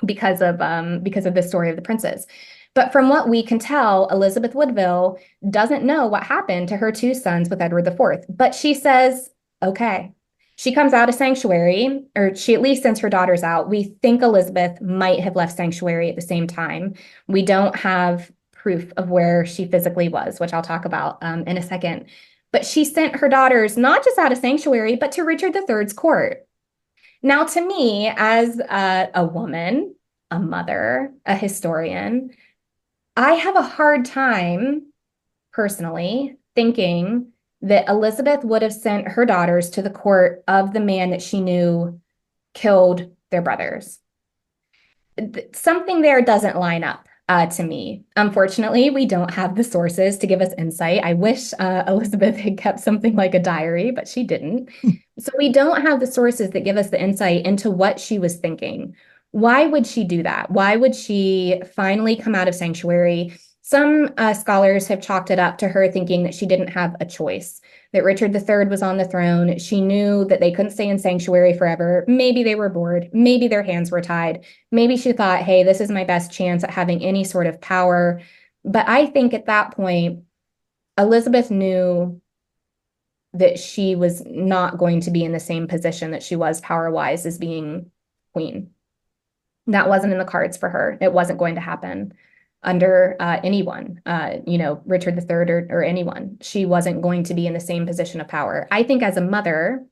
because of the story of the princes. But from what we can tell, Elizabeth Woodville doesn't know what happened to her two sons with Edward IV. But she says, okay. She comes out of sanctuary, or she at least sends her daughters out. We think Elizabeth might have left sanctuary at the same time. We don't have proof of where she physically was, which I'll talk about in a second. But she sent her daughters not just out of sanctuary, but to Richard III's court. Now, to me, as a woman, a mother, a historian, I have a hard time, personally, thinking that Elizabeth would have sent her daughters to the court of the man that she knew killed their brothers. Something there doesn't line up to me. Unfortunately, we don't have the sources to give us insight. I wish Elizabeth had kept something like a diary, but she didn't. So we don't have the sources that give us the insight into what she was thinking. Why would she do that? Why would she finally come out of sanctuary? Some scholars have chalked it up to her thinking that she didn't have a choice, that Richard III was on the throne. She knew that they couldn't stay in sanctuary forever. Maybe they were bored. Maybe their hands were tied. Maybe she thought, hey, this is my best chance at having any sort of power. But I think at that point, Elizabeth knew that she was not going to be in the same position that she was power-wise as being queen. That wasn't in the cards for her. It wasn't going to happen under anyone, Richard III or anyone. She wasn't going to be in the same position of power. I think as a mother,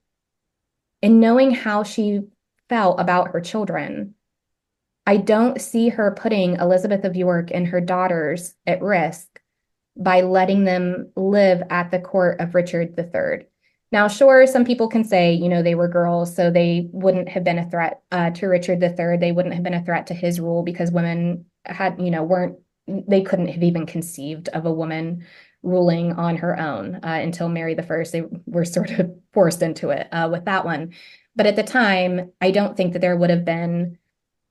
in knowing how she felt about her children, I don't see her putting Elizabeth of York and her daughters at risk by letting them live at the court of Richard III. Now, sure, some people can say, they were girls, so they wouldn't have been a threat to Richard III. They wouldn't have been a threat to his rule because women they couldn't have even conceived of a woman ruling on her own until Mary I. They were sort of forced into it with that one. But at the time, I don't think that there would have been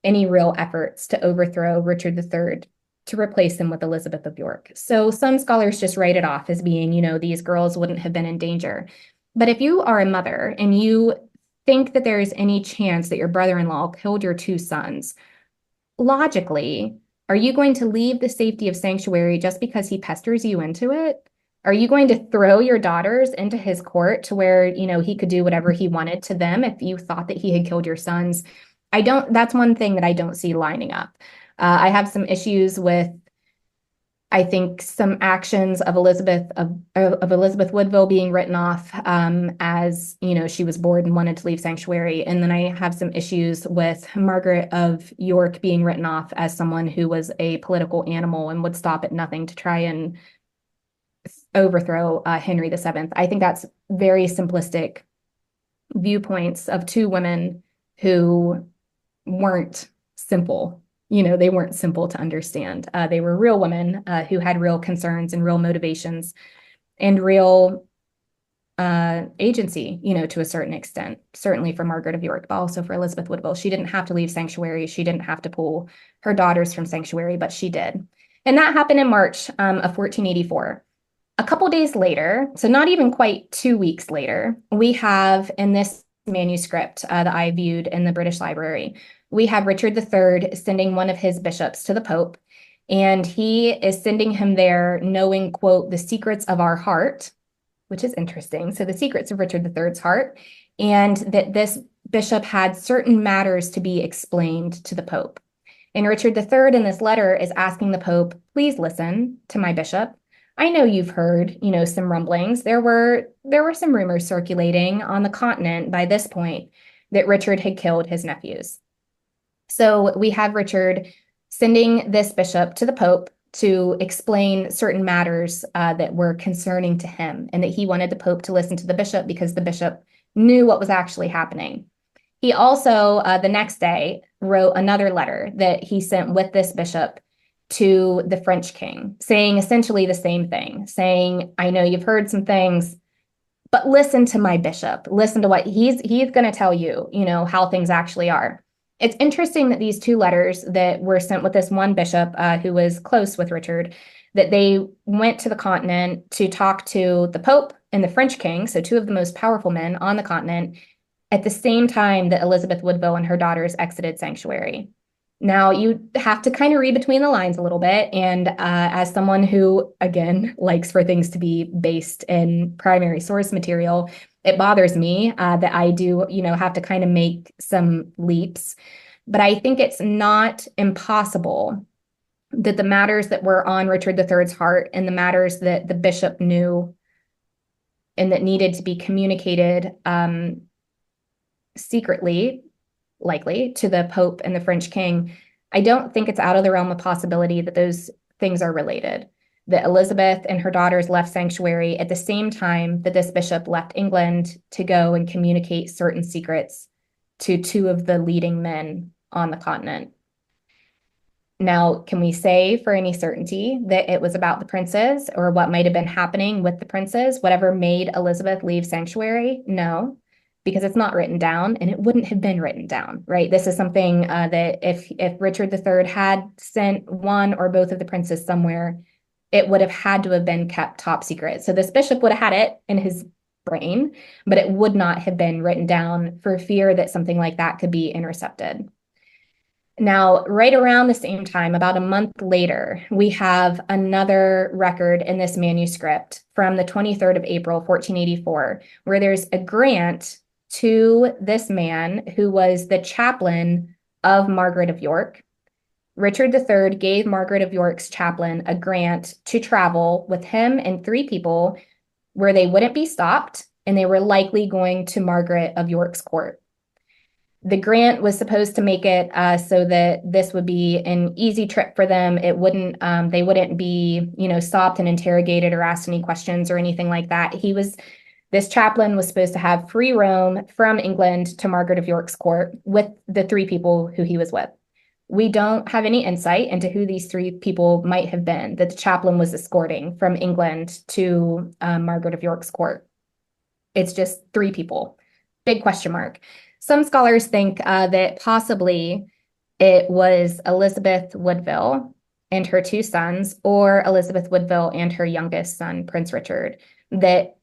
any real efforts to overthrow Richard III to replace him with Elizabeth of York. So some scholars just write it off as being, these girls wouldn't have been in danger. But if you are a mother and you think that there is any chance that your brother-in-law killed your two sons, logically, are you going to leave the safety of sanctuary just because he pesters you into it? Are you going to throw your daughters into his court to where, he could do whatever he wanted to them if you thought that he had killed your sons? That's one thing that I don't see lining up. I have some issues with, I think, some actions of Elizabeth Woodville being written off as, she was bored and wanted to leave sanctuary. And then I have some issues with Margaret of York being written off as someone who was a political animal and would stop at nothing to try and overthrow Henry VII. I think that's very simplistic viewpoints of two women who weren't simple. They weren't simple to understand. They were real women who had real concerns and real motivations and real agency, to a certain extent, certainly for Margaret of York, but also for Elizabeth Woodville. She didn't have to leave sanctuary. She didn't have to pull her daughters from sanctuary, but she did. And that happened in March of 1484. A couple days later, so not even quite 2 weeks later, we have in this manuscript that I viewed in the British Library, we have Richard III sending one of his bishops to the Pope, and he is sending him there knowing, quote, the secrets of our heart, which is interesting. So the secrets of Richard III's heart, and that this bishop had certain matters to be explained to the Pope. And Richard III in this letter is asking the Pope, please listen to my bishop. I know you've heard, some rumblings. There were some rumors circulating on the continent by this point that Richard had killed his nephews. So we have Richard sending this bishop to the Pope to explain certain matters that were concerning to him, and that he wanted the Pope to listen to the bishop because the bishop knew what was actually happening. He also, the next day, wrote another letter that he sent with this bishop to the French king, saying essentially the same thing, saying, I know you've heard some things, but listen to my bishop. Listen to what he's going to tell you, how things actually are. It's interesting that these two letters that were sent with this one bishop who was close with Richard, that they went to the continent to talk to the Pope and the French king, so two of the most powerful men on the continent, at the same time that Elizabeth Woodville and her daughters exited sanctuary. Now, you have to kind of read between the lines a little bit. And as someone who, again, likes for things to be based in primary source material, it bothers me that I do, have to kind of make some leaps. But I think it's not impossible that the matters that were on Richard III's heart and the matters that the bishop knew and that needed to be communicated secretly, likely, to the Pope and the French king, I don't think it's out of the realm of possibility that those things are related. That Elizabeth and her daughters left sanctuary at the same time that this bishop left England to go and communicate certain secrets to two of the leading men on the continent. Now, can we say for any certainty that it was about the princes or what might have been happening with the princes, whatever made Elizabeth leave sanctuary? No, because it's not written down, and it wouldn't have been written down, right? This is something that if Richard III had sent one or both of the princes somewhere, it would have had to have been kept top secret. So this bishop would have had it in his brain, but it would not have been written down for fear that something like that could be intercepted. Now, right around the same time, about a month later, we have another record in this manuscript from the 23rd of April, 1484, where there's a grant to this man who was the chaplain of Margaret of York. Richard III gave Margaret of York's chaplain a grant to travel with him and three people where they wouldn't be stopped, and they were likely going to Margaret of York's court. The grant was supposed to make it so that this would be an easy trip for them. It wouldn't, they wouldn't be, stopped and interrogated or asked any questions or anything like that. This chaplain was supposed to have free roam from England to Margaret of York's court with the three people who he was with. We don't have any insight into who these three people might have been that the chaplain was escorting from England to Margaret of York's court. It's just three people. Big question mark. Some scholars think that possibly it was Elizabeth Woodville and her two sons, or Elizabeth Woodville and her youngest son, Prince Richard, that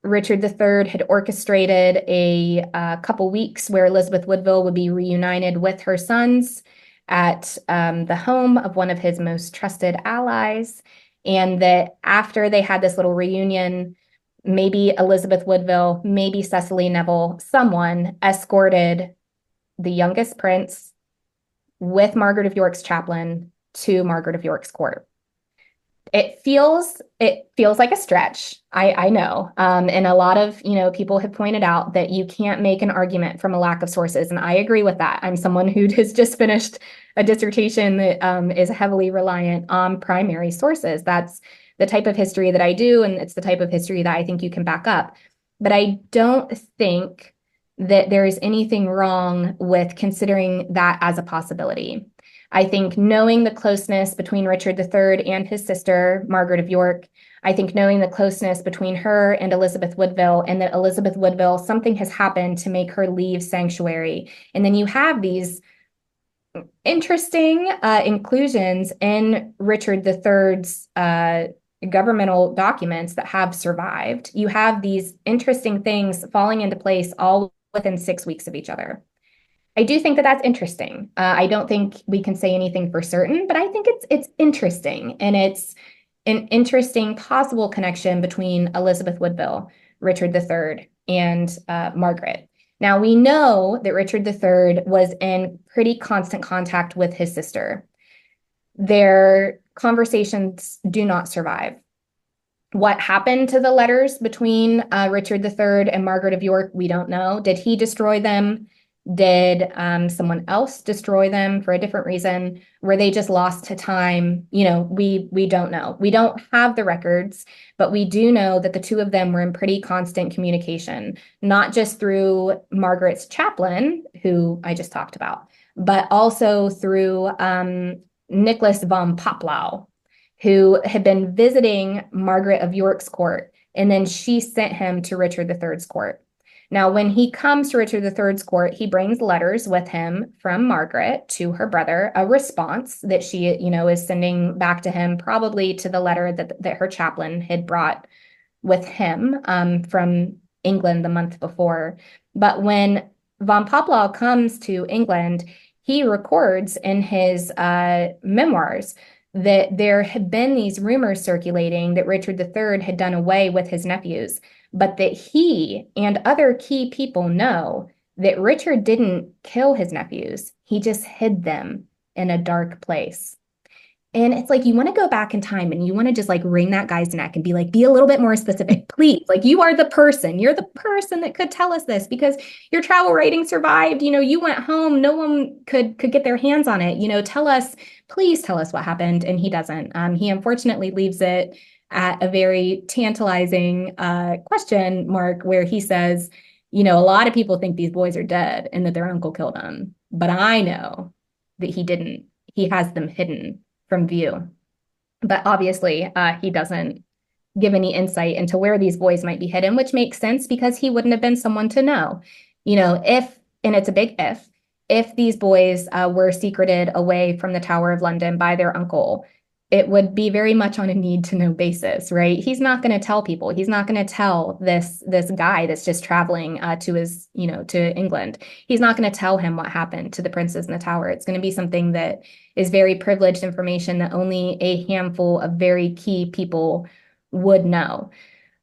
Richard III had orchestrated a couple weeks where Elizabeth Woodville would be reunited with her sons at the home of one of his most trusted allies, and that after they had this little reunion, maybe Elizabeth Woodville, maybe Cecily Neville, someone escorted the youngest prince with Margaret of York's chaplain to Margaret of York's court. It feels like a stretch. I know. And a lot of, people have pointed out that you can't make an argument from a lack of sources. And I agree with that. I'm someone who has just finished a dissertation that is heavily reliant on primary sources. That's the type of history that I do, and it's the type of history that I think you can back up. But I don't think that there is anything wrong with considering that as a possibility. I think knowing the closeness between Richard III and his sister, Margaret of York, I think knowing the closeness between her and Elizabeth Woodville, and that Elizabeth Woodville, something has happened to make her leave sanctuary. And then you have these interesting inclusions in Richard III's governmental documents that have survived. You have these interesting things falling into place all within 6 weeks of each other. I do think that that's interesting. I don't think we can say anything for certain, but I think it's interesting, and it's an interesting possible connection between Elizabeth Woodville, Richard III, and Margaret. Now, we know that Richard III was in pretty constant contact with his sister. Their conversations do not survive. What happened to the letters between Richard III and Margaret of York, we don't know. Did he destroy them? Did someone else destroy them for a different reason? Were they just lost to time? We don't know. We don't have the records, but we do know that the two of them were in pretty constant communication, not just through Margaret's chaplain, who I just talked about, but also through Nicholas von Poplau, who had been visiting Margaret of York's court, and then she sent him to Richard III's court. Now, when he comes to Richard III's court, he brings letters with him from Margaret to her brother, a response that she, is sending back to him, probably to the letter that her chaplain had brought with him from England the month before. But when von Poplau comes to England, he records in his memoirs that there had been these rumors circulating that Richard III had done away with his nephews, but that he and other key people know that Richard didn't kill his nephews. He just hid them in a dark place. And it's like, you want to go back in time and you want to just wring that guy's neck and be like, be a little bit more specific, please. You are the person. You're the person that could tell us this, because your travel writing survived. You went home. No one could get their hands on it. Please tell us what happened. And he doesn't. He unfortunately leaves it at a very tantalizing question mark, where he says, A lot of people think these boys are dead and that their uncle killed them, but I know that he didn't. He has them hidden from view. But obviously, he doesn't give any insight into where these boys might be hidden, which makes sense because he wouldn't have been someone to know. If, and it's a big if these boys were secreted away from the Tower of London by their uncle, it would be very much on a need to know basis, right? He's not going to tell people. He's not going to tell this guy that's just traveling to England. He's not going to tell him what happened to the princes in the tower. It's going to be something that is very privileged information that only a handful of very key people would know.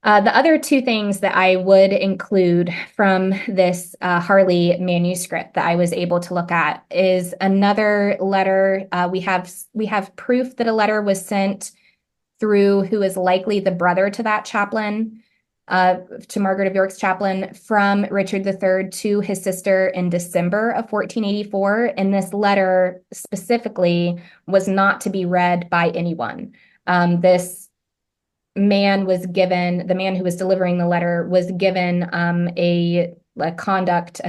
The other two things that I would include from this Harley manuscript that I was able to look at is another letter. We have proof that a letter was sent through who is likely the brother to that chaplain, to Margaret of York's chaplain, from Richard III to his sister in December of 1484. And this letter specifically was not to be read by anyone. This man was given, the man who was delivering the letter was given a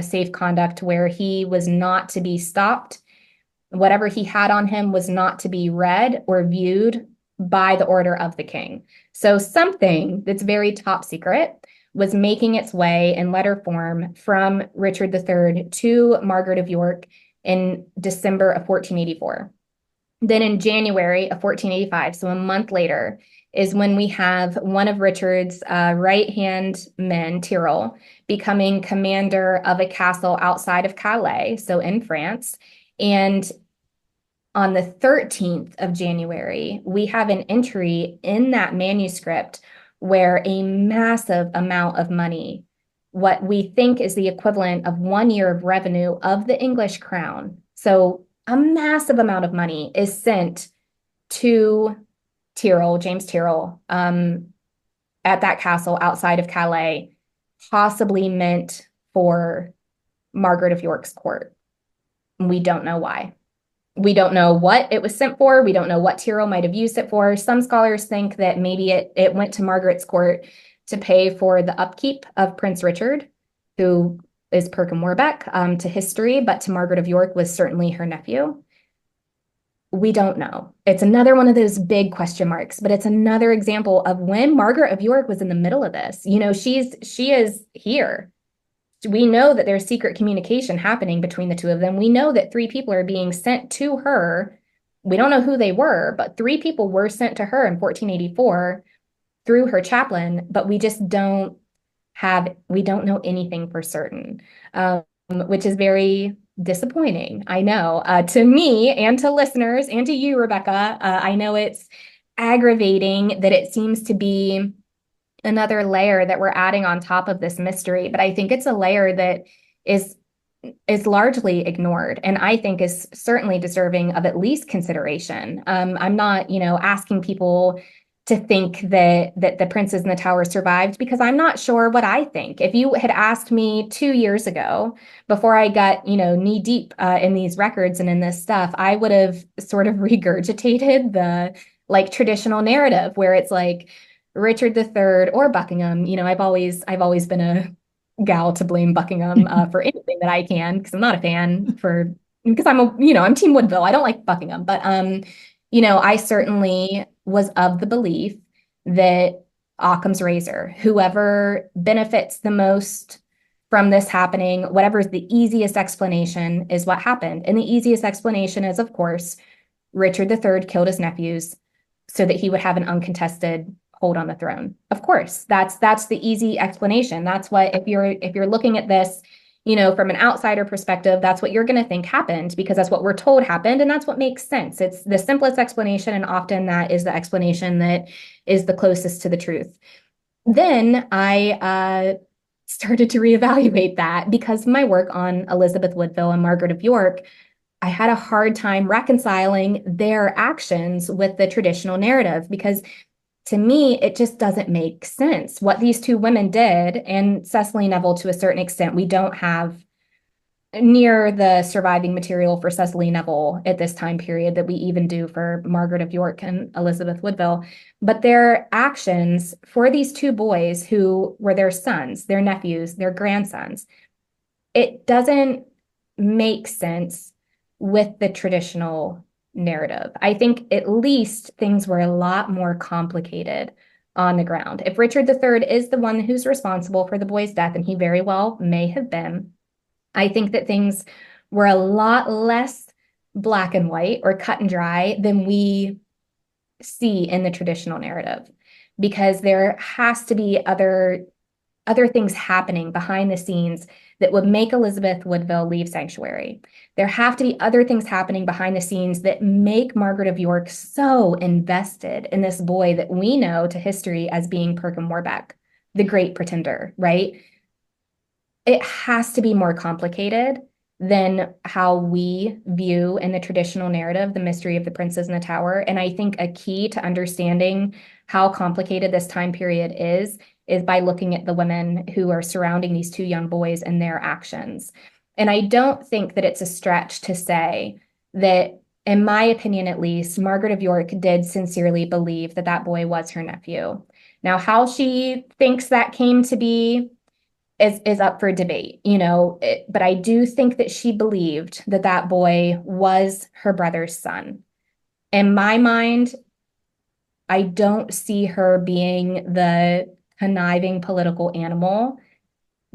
safe conduct where he was not to be stopped. Whatever he had on him was not to be read or viewed by the order of the king. So something that's very top secret was making its way in letter form from Richard III to Margaret of York in December of 1484. Then in January of 1485, so a month later, is when we have one of Richard's right-hand men, Tyrrell, becoming commander of a castle outside of Calais, so in France. And on the 13th of January, we have an entry in that manuscript where a massive amount of money, what we think is the equivalent of 1 year of revenue of the English crown, so a massive amount of money is sent to Tyrrell, James Tyrrell, at that castle outside of Calais, possibly meant for Margaret of York's court. We don't know why. We don't know what it was sent for. We don't know what Tyrrell might have used it for. Some scholars think that maybe it went to Margaret's court to pay for the upkeep of Prince Richard, who is Perkin Warbeck, to history, but to Margaret of York was certainly her nephew. We don't know. It's another one of those big question marks, but it's another example of when Margaret of York was in the middle of this. She is here. We know that there's secret communication happening between the two of them. We know that 3 people are being sent to her. We don't know who they were, but 3 people were sent to her in 1484 through her chaplain, but we just don't know anything for certain, which is very disappointing. I know, to me and to listeners and to you, Rebecca. I know it's aggravating that it seems to be another layer that we're adding on top of this mystery, but I think it's a layer that is largely ignored, and I think is certainly deserving of at least consideration. I'm not, asking people to think that the princes in the tower survived, because I'm not sure what I think. If you had asked me 2 years ago, before I got, knee deep in these records and in this stuff, I would have sort of regurgitated the traditional narrative where it's like Richard III or Buckingham. I've always been a gal to blame Buckingham for anything that I can, because I'm not a fan because I'm Team Woodville. I don't like Buckingham, but I certainly was of the belief that Occam's razor, whoever benefits the most from this happening, whatever is the easiest explanation, is what happened. And the easiest explanation is, of course, Richard III killed his nephews so that he would have an uncontested hold on the throne. Of course, that's the easy explanation. That's what, if you're looking at this, from an outsider perspective, that's what you're going to think happened, because that's what we're told happened, and that's what makes sense. It's the simplest explanation, and often that is the explanation that is the closest to the truth. Then I started to reevaluate that, because my work on Elizabeth Woodville and Margaret of York, I had a hard time reconciling their actions with the traditional narrative, because to me, it just doesn't make sense what these 2 women did, and Cecily Neville to a certain extent. We don't have near the surviving material for Cecily Neville at this time period that we even do for Margaret of York and Elizabeth Woodville. But their actions for these two boys who were their sons, their nephews, their grandsons, it doesn't make sense with the traditional narrative. I think at least things were a lot more complicated on the ground. If Richard III is the one who's responsible for the boy's death, and he very well may have been, I think that things were a lot less black and white or cut and dry than we see in the traditional narrative, because there has to be other things happening behind the scenes that would make Elizabeth Woodville leave sanctuary. There have to be other things happening behind the scenes that make Margaret of York so invested in this boy that we know to history as being Perkin Warbeck, the great pretender, right? It has to be more complicated than how we view in the traditional narrative the mystery of the princes in the tower. And I think a key to understanding how complicated this time period is by looking at the women who are surrounding these two young boys and their actions. And I don't think that it's a stretch to say that, in my opinion at least, Margaret of York did sincerely believe that that boy was her nephew. Now, how she thinks that came to be is up for debate, but I do think that she believed that that boy was her brother's son. In my mind, I don't see her being the conniving political animal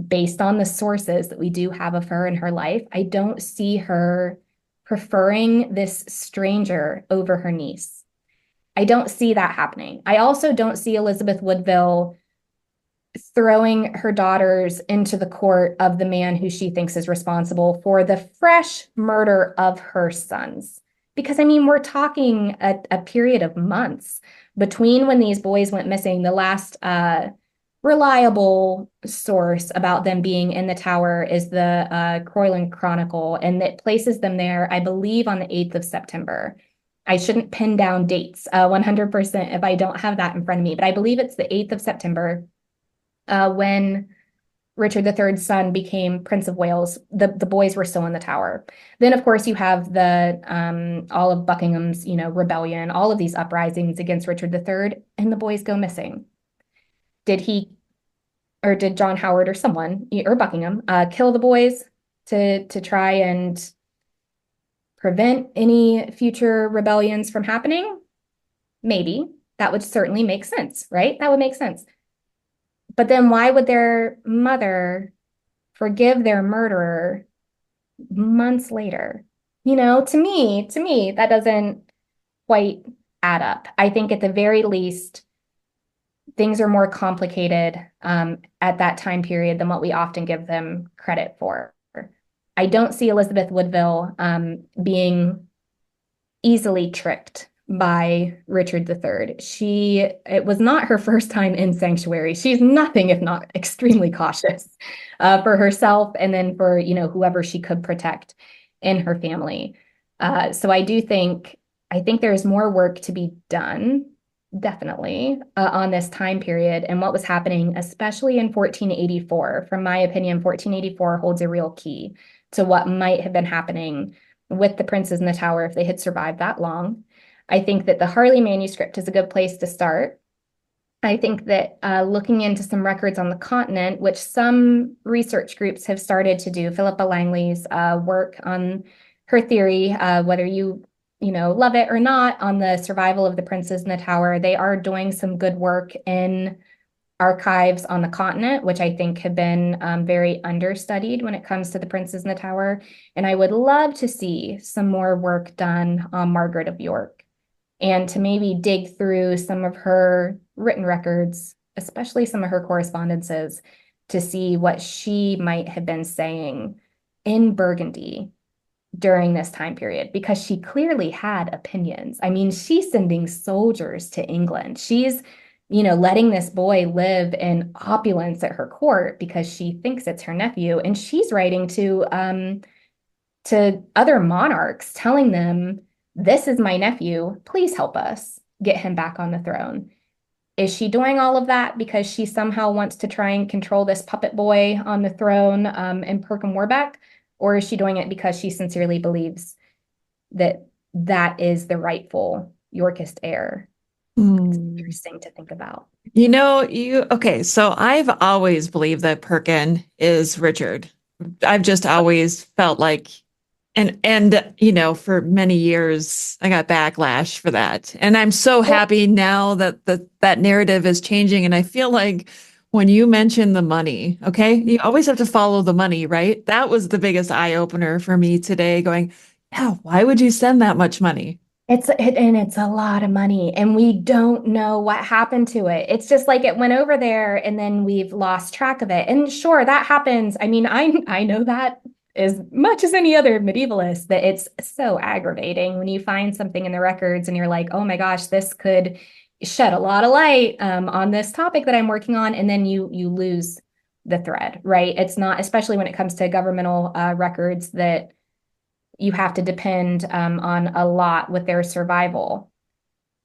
based on the sources that we do have of her in her life. I don't see her preferring this stranger over her niece. I don't see that happening. I also don't see Elizabeth Woodville throwing her daughters into the court of the man who she thinks is responsible for the fresh murder of her sons. Because, I mean, we're talking a period of months between when these boys went missing. The last reliable source about them being in the tower is the Croyland Chronicle, and it places them there, I believe, on the 8th of September. I shouldn't pin down dates 100% if I don't have that in front of me, but I believe it's the 8th of September. When Richard III's son became Prince of Wales, the boys were still in the tower. Then, of course, you have the all of Buckingham's, rebellion, all of these uprisings against Richard III, and the boys go missing. Did John Howard or someone, or Buckingham, kill the boys to try and prevent any future rebellions from happening? Maybe. That would certainly make sense, right? That would make sense. But then why would their mother forgive their murderer months later? To me, that doesn't quite add up. I think at the very least, things are more complicated at that time period than what we often give them credit for. I don't see Elizabeth Woodville being easily tricked by Richard III. It was not her first time in sanctuary. She's nothing if not extremely cautious for herself and then for, whoever she could protect in her family. So I think there's more work to be done, definitely, on this time period and what was happening, especially in 1484. From my opinion, 1484 holds a real key to what might have been happening with the princes in the tower if they had survived that long. I think that the Harley manuscript is a good place to start. I think that looking into some records on the continent, which some research groups have started to do, Philippa Langley's work on her theory, whether you love it or not, on the survival of the princes in the tower, they are doing some good work in archives on the continent, which I think have been very understudied when it comes to the princes in the tower. And I would love to see some more work done on Margaret of York, and to maybe dig through some of her written records, especially some of her correspondences, to see what she might have been saying in Burgundy during this time period, because she clearly had opinions. I mean, she's sending soldiers to England. She's, letting this boy live in opulence at her court because she thinks it's her nephew. And she's writing to other monarchs telling them, this is my nephew, please help us get him back on the throne. Is she doing all of that because she somehow wants to try and control this puppet boy on the throne in Perkin Warbeck? Or is she doing it because she sincerely believes that that is the rightful Yorkist heir? It's interesting to think about. Okay, so I've always believed that Perkin is Richard. I've just always felt like, for many years I got backlash for that. And I'm so happy now that that narrative is changing. And I feel like when you mention the money, okay, you always have to follow the money, right? That was the biggest eye opener for me today, going, yeah, why would you send that much money? It's a lot of money, and we don't know what happened to it. It's just like it went over there, and then we've lost track of it. And sure, that happens. I mean, I know that as much as any other medievalist, that it's so aggravating when you find something in the records and you're like, oh my gosh, this could shed a lot of light on this topic that I'm working on, and then you lose the thread, right? It's not, especially when it comes to governmental records, that you have to depend on a lot with their survival.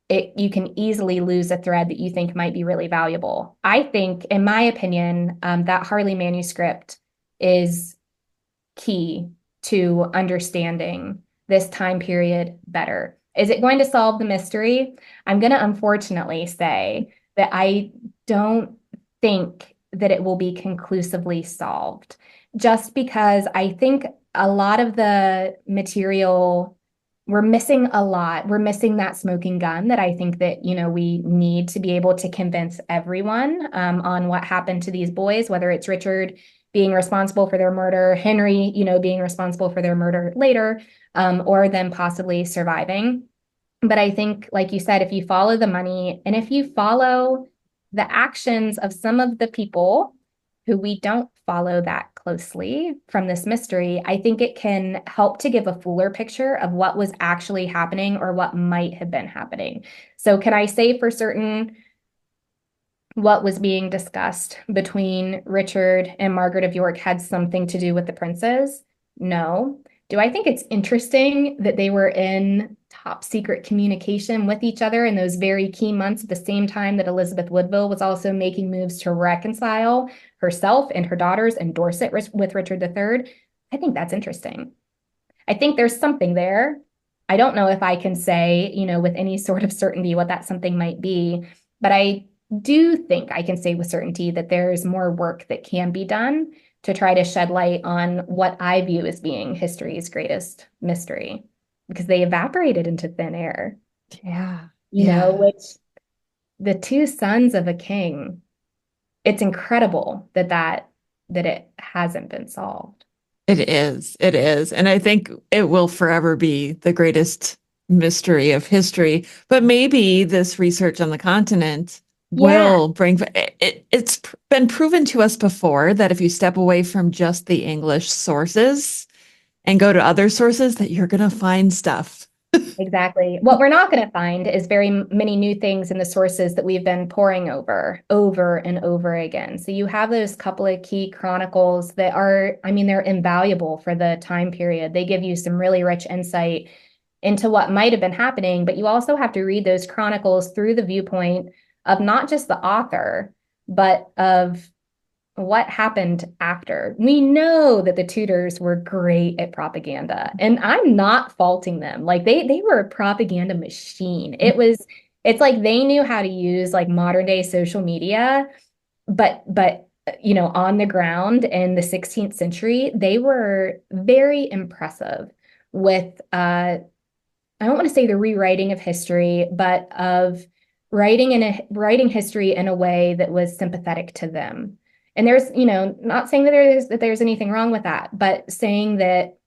You can easily lose a thread that you think might be really valuable. I think, in my opinion, that Harley manuscript is key to understanding this time period better. Is it going to solve the mystery? I'm going to unfortunately say that I don't think that it will be conclusively solved, just because I think a lot of the material, we're missing a lot. We're missing that smoking gun that I think that, we need to be able to convince everyone on what happened to these boys, whether it's Richard being responsible for their murder, Henry, being responsible for their murder later, or them possibly surviving. But I think, like you said, if you follow the money and if you follow the actions of some of the people who we don't follow that closely from this mystery, I think it can help to give a fuller picture of what was actually happening or what might have been happening. So can I say for certain what was being discussed between Richard and Margaret of York had something to do with the princes? No. Do I think it's interesting that they were in top secret communication with each other in those very key months at the same time that Elizabeth Woodville was also making moves to reconcile herself and her daughters and Dorset with Richard III? I think that's interesting. I think there's something there. I don't know if I can say, with any sort of certainty what that something might be, but I do think I can say with certainty that there's more work that can be done to try to shed light on what I view as being history's greatest mystery, because they evaporated into thin air. Yeah. Which the two sons of a king, it's incredible that it hasn't been solved. It is. It is. And I think it will forever be the greatest mystery of history. But maybe this research on the continent will bring it's been proven to us before that if you step away from just the English sources and go to other sources, that you're going to find stuff. Exactly. What we're not going to find is very many new things in the sources that we've been poring over and over again. So you have those couple of key chronicles that are, they're invaluable for the time period. They give you some really rich insight into what might have been happening, but you also have to read those chronicles through the viewpoint of not just the author, but of what happened after. We know that the Tudors were great at propaganda, and I'm not faulting them. Like they were a propaganda machine. It's like they knew how to use like modern day social media, but on the ground in the 16th century, they were very impressive with I don't want to say the rewriting of history, but of writing history in a way that was sympathetic to them. And there's, not saying that there's anything wrong with that, but saying that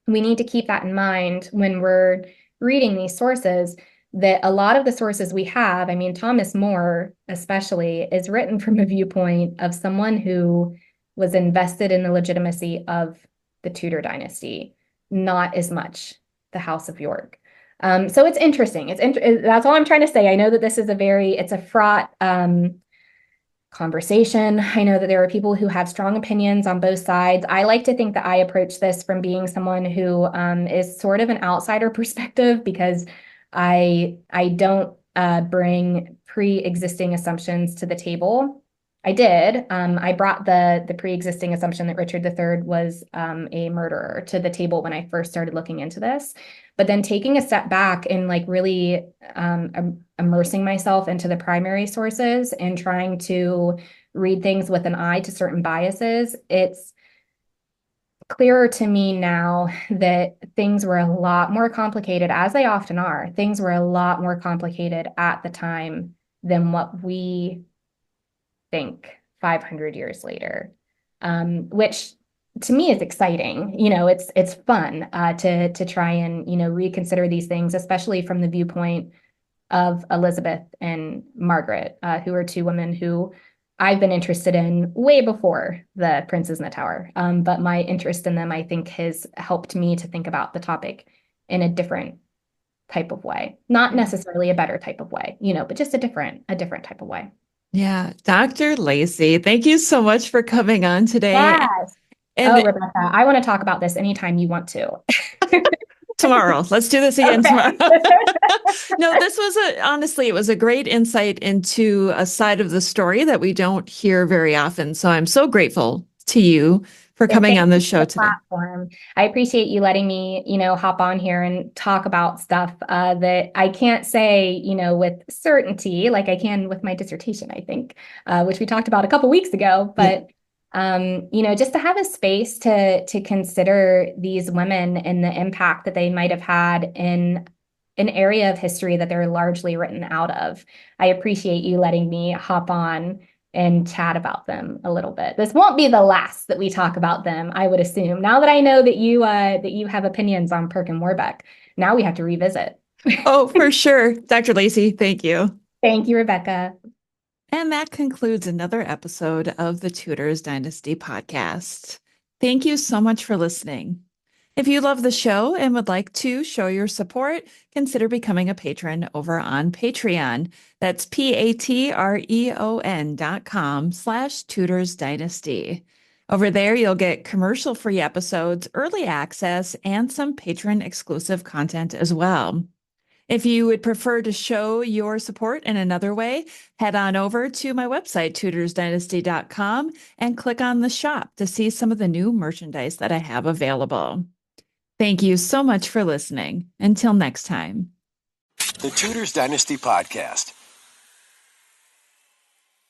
we need to keep that in mind when we're reading these sources, that a lot of the sources we have, Thomas More especially, is written from a viewpoint of someone who was invested in the legitimacy of the Tudor dynasty, not as much the House of York. So it's interesting. That's all I'm trying to say. I know that this is it's a fraught conversation. I know that there are people who have strong opinions on both sides. I like to think that I approach this from being someone who is sort of an outsider perspective, because I don't bring pre-existing assumptions to the table. I did. I brought the pre-existing assumption that Richard III was a murderer to the table when I first started looking into this. But then taking a step back and like really immersing myself into the primary sources and trying to read things with an eye to certain biases, it's clearer to me now that things were a lot more complicated, as they often are. Things were a lot more complicated at the time than what we think 500 years later, which to me is exciting. It's fun to try and reconsider these things, especially from the viewpoint of Elizabeth and Margaret, who are two women who I've been interested in way before the Princes in the Tower. But my interest in them, I think, has helped me to think about the topic in a different type of way, not necessarily a better type of way, but just a different type of way. Yeah. Dr. Lacey, thank you so much for coming on today. Yes. Oh, And Rebecca, I want to talk about this anytime you want to. tomorrow, let's do this again tomorrow. Okay. No, this was honestly, it was a great insight into a side of the story that we don't hear very often. So I'm so grateful to you for Yeah, coming thank on the you for show the today. platform. I appreciate you letting me, hop on here and talk about stuff that I can't say, with certainty, like I can with my dissertation, I think, which we talked about a couple weeks ago. Yeah. But just to have a space to consider these women and the impact that they might have had in an area of history that they're largely written out of. I appreciate you letting me hop on and chat about them a little bit. This won't be the last that we talk about them, I would assume. Now that I know that you have opinions on Perkin Warbeck, now we have to revisit. Oh, for sure. Dr. Lacey, thank you. Thank you, Rebecca. And that concludes another episode of the Tudors Dynasty podcast. Thank you so much for listening. If you love the show and would like to show your support, consider becoming a patron over on Patreon. That's patreon.com/Tudors Dynasty. Over there, you'll get commercial-free episodes, early access, and some patron exclusive content as well. If you would prefer to show your support in another way, head on over to my website, tutorsdynasty.com, and click on the shop to see some of the new merchandise that I have available. Thank you so much for listening. Until next time. The Tudors Dynasty Podcast.